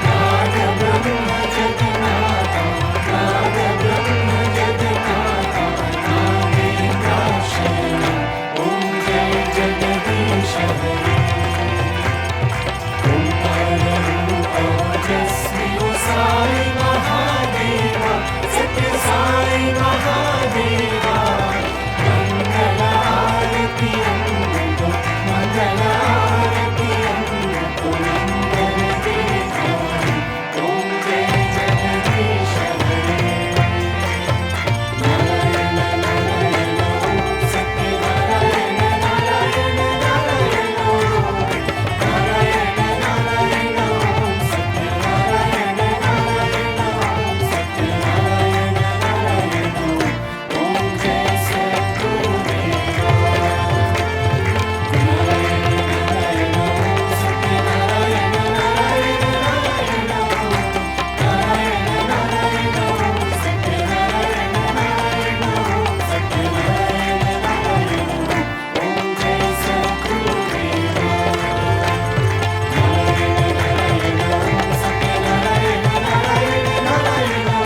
Nada Brahma Jagannatha Nada Brahma Jagannatha Navendra Shaya Om Jai Jagadish Hare Omkara Rupa Jasmi O Sai Mahadeva Satya Sai Mahadeva Mangala Arati Amrita Mangala Arati Amrita Mangala Deva Om Jai Jagadish Hare Narayana Narayana Om Satya Narayana Narayana Narayana Narayana Narayana Om Satya Narayana Narayana Om Satya Narayana Narayana Om Jai Satgurudeva Narayana Narayana Om Satya Narayana Narayana Narayana Narayana Narayana Om Satya Narayana Narayana Om Satya Narayana Narayana Om Jai Satgurudeva Narayana Narayana Om Satya Narayana Narayana Narayana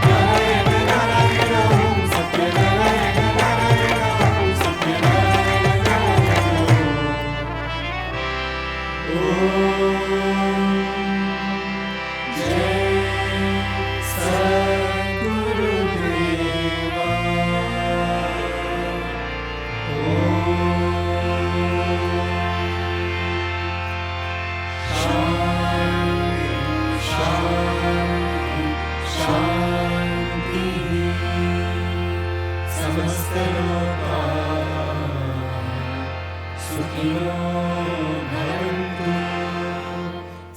Narayana Narayana Om Satya Narayana Narayana Om Satya Narayana Narayana Om Jai Satgurudeva Shanti Shanti Samasta Loka Sukhino Bhavantu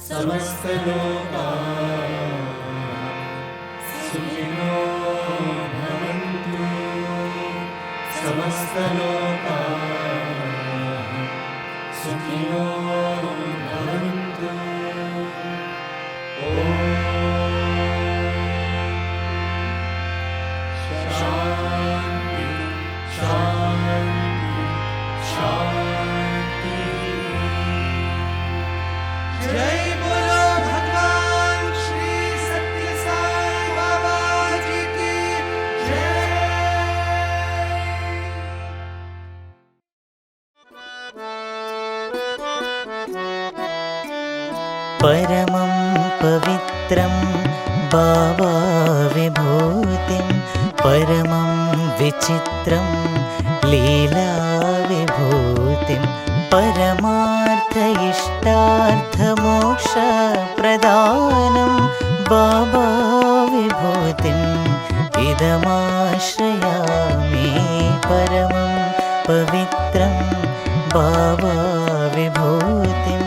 Samasta Loka Sukhino Bhavantu Samasta Loka Sukhino Bhavantu Shanti Shanti Shanti जय बोलो भगवान श्री सत्य साई बाबा जी की जय। परमं पवित्रं भावाविभूतिं परमं विचित्रं लीलाविभूतिं परमार्थ इष्टार्थमोक्षप्रदानं बाबा विभूतिम् इदमाश्रयामि परमं पवित्रं बाबा विभूतिं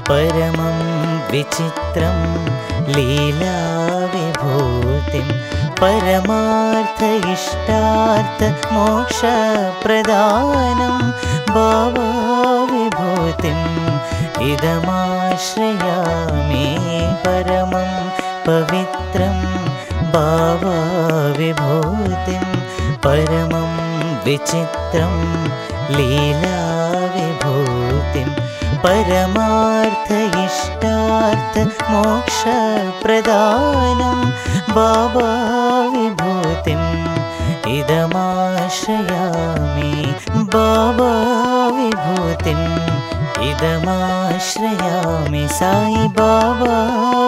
परमं विचित्रं लीलाविभूतिं परमार्थ इष्टार्थमोक्षप्रदानं बाबा विभूतिम् इदमाश्रयामि परमं पवित्रं बाबा विभूतिं परमं विचित्रं लीलाविभूतिं परमार्थ इष्टार्थमोक्षप्रदानं बाबा विभूतिम् इदमाश्रयामि बाबा विभूतिम् इदमाश्रयामि साई बाबा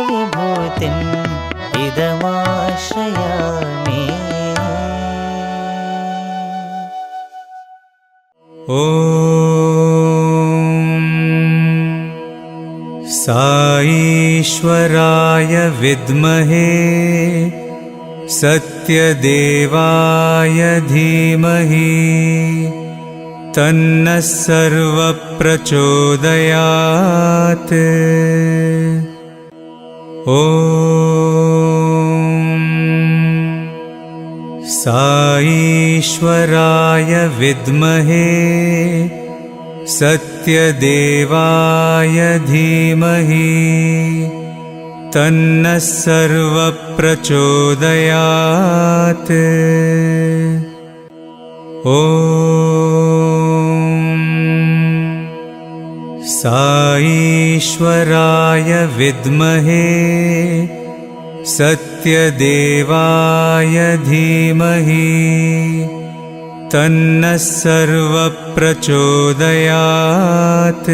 विभूतिम् इदमाश्रयामि। ॐ साईश्वराय विद्महे सत्यदेवाय धीमहि तन्नः सर्वप्रचोदयात्। ॐ साईश्वराय विद्महे सत्यदेवाय धीमहि तन्नः सर्वप्रचोदयात्। ॐ साईश्वराय विद्महे सत्यदेवाय धीमहि तन्नः सर्वप्रचोदयात्।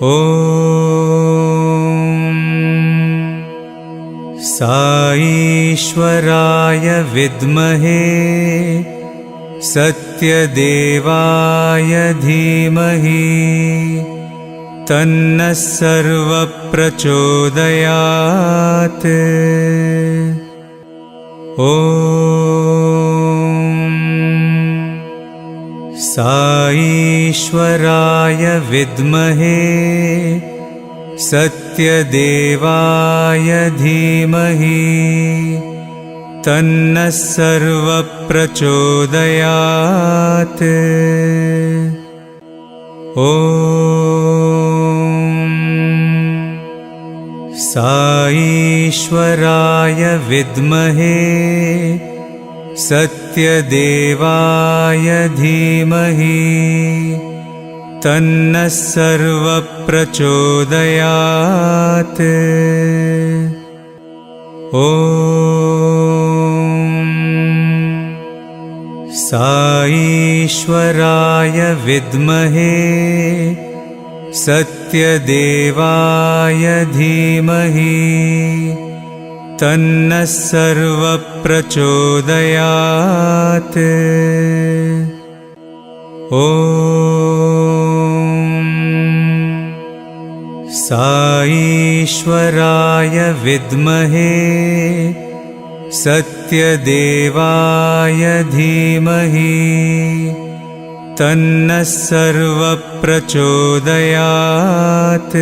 ॐ साईश्वराय विद्महे सत्यदेवाय धीमहि तन्नः सर्वप्रचोदयात्। ॐ साईश्वराय विद्महे सत्यदेवाय धीमहि तन्नः सर्वप्रचोदयात्। ॐ साईश्वराय विद्महे सत्यदेवाय धीमहि तन्नः सर्वप्रचोदयात्। ॐ साईश्वराय विद्महे सत्यदेवाय धीमहि तन्नः सर्वप्रचोदयात्। ॐ साईश्वराय विद्महे सत्यदेवाय धीमहि तन्नः सर्वप्रचोदयात्।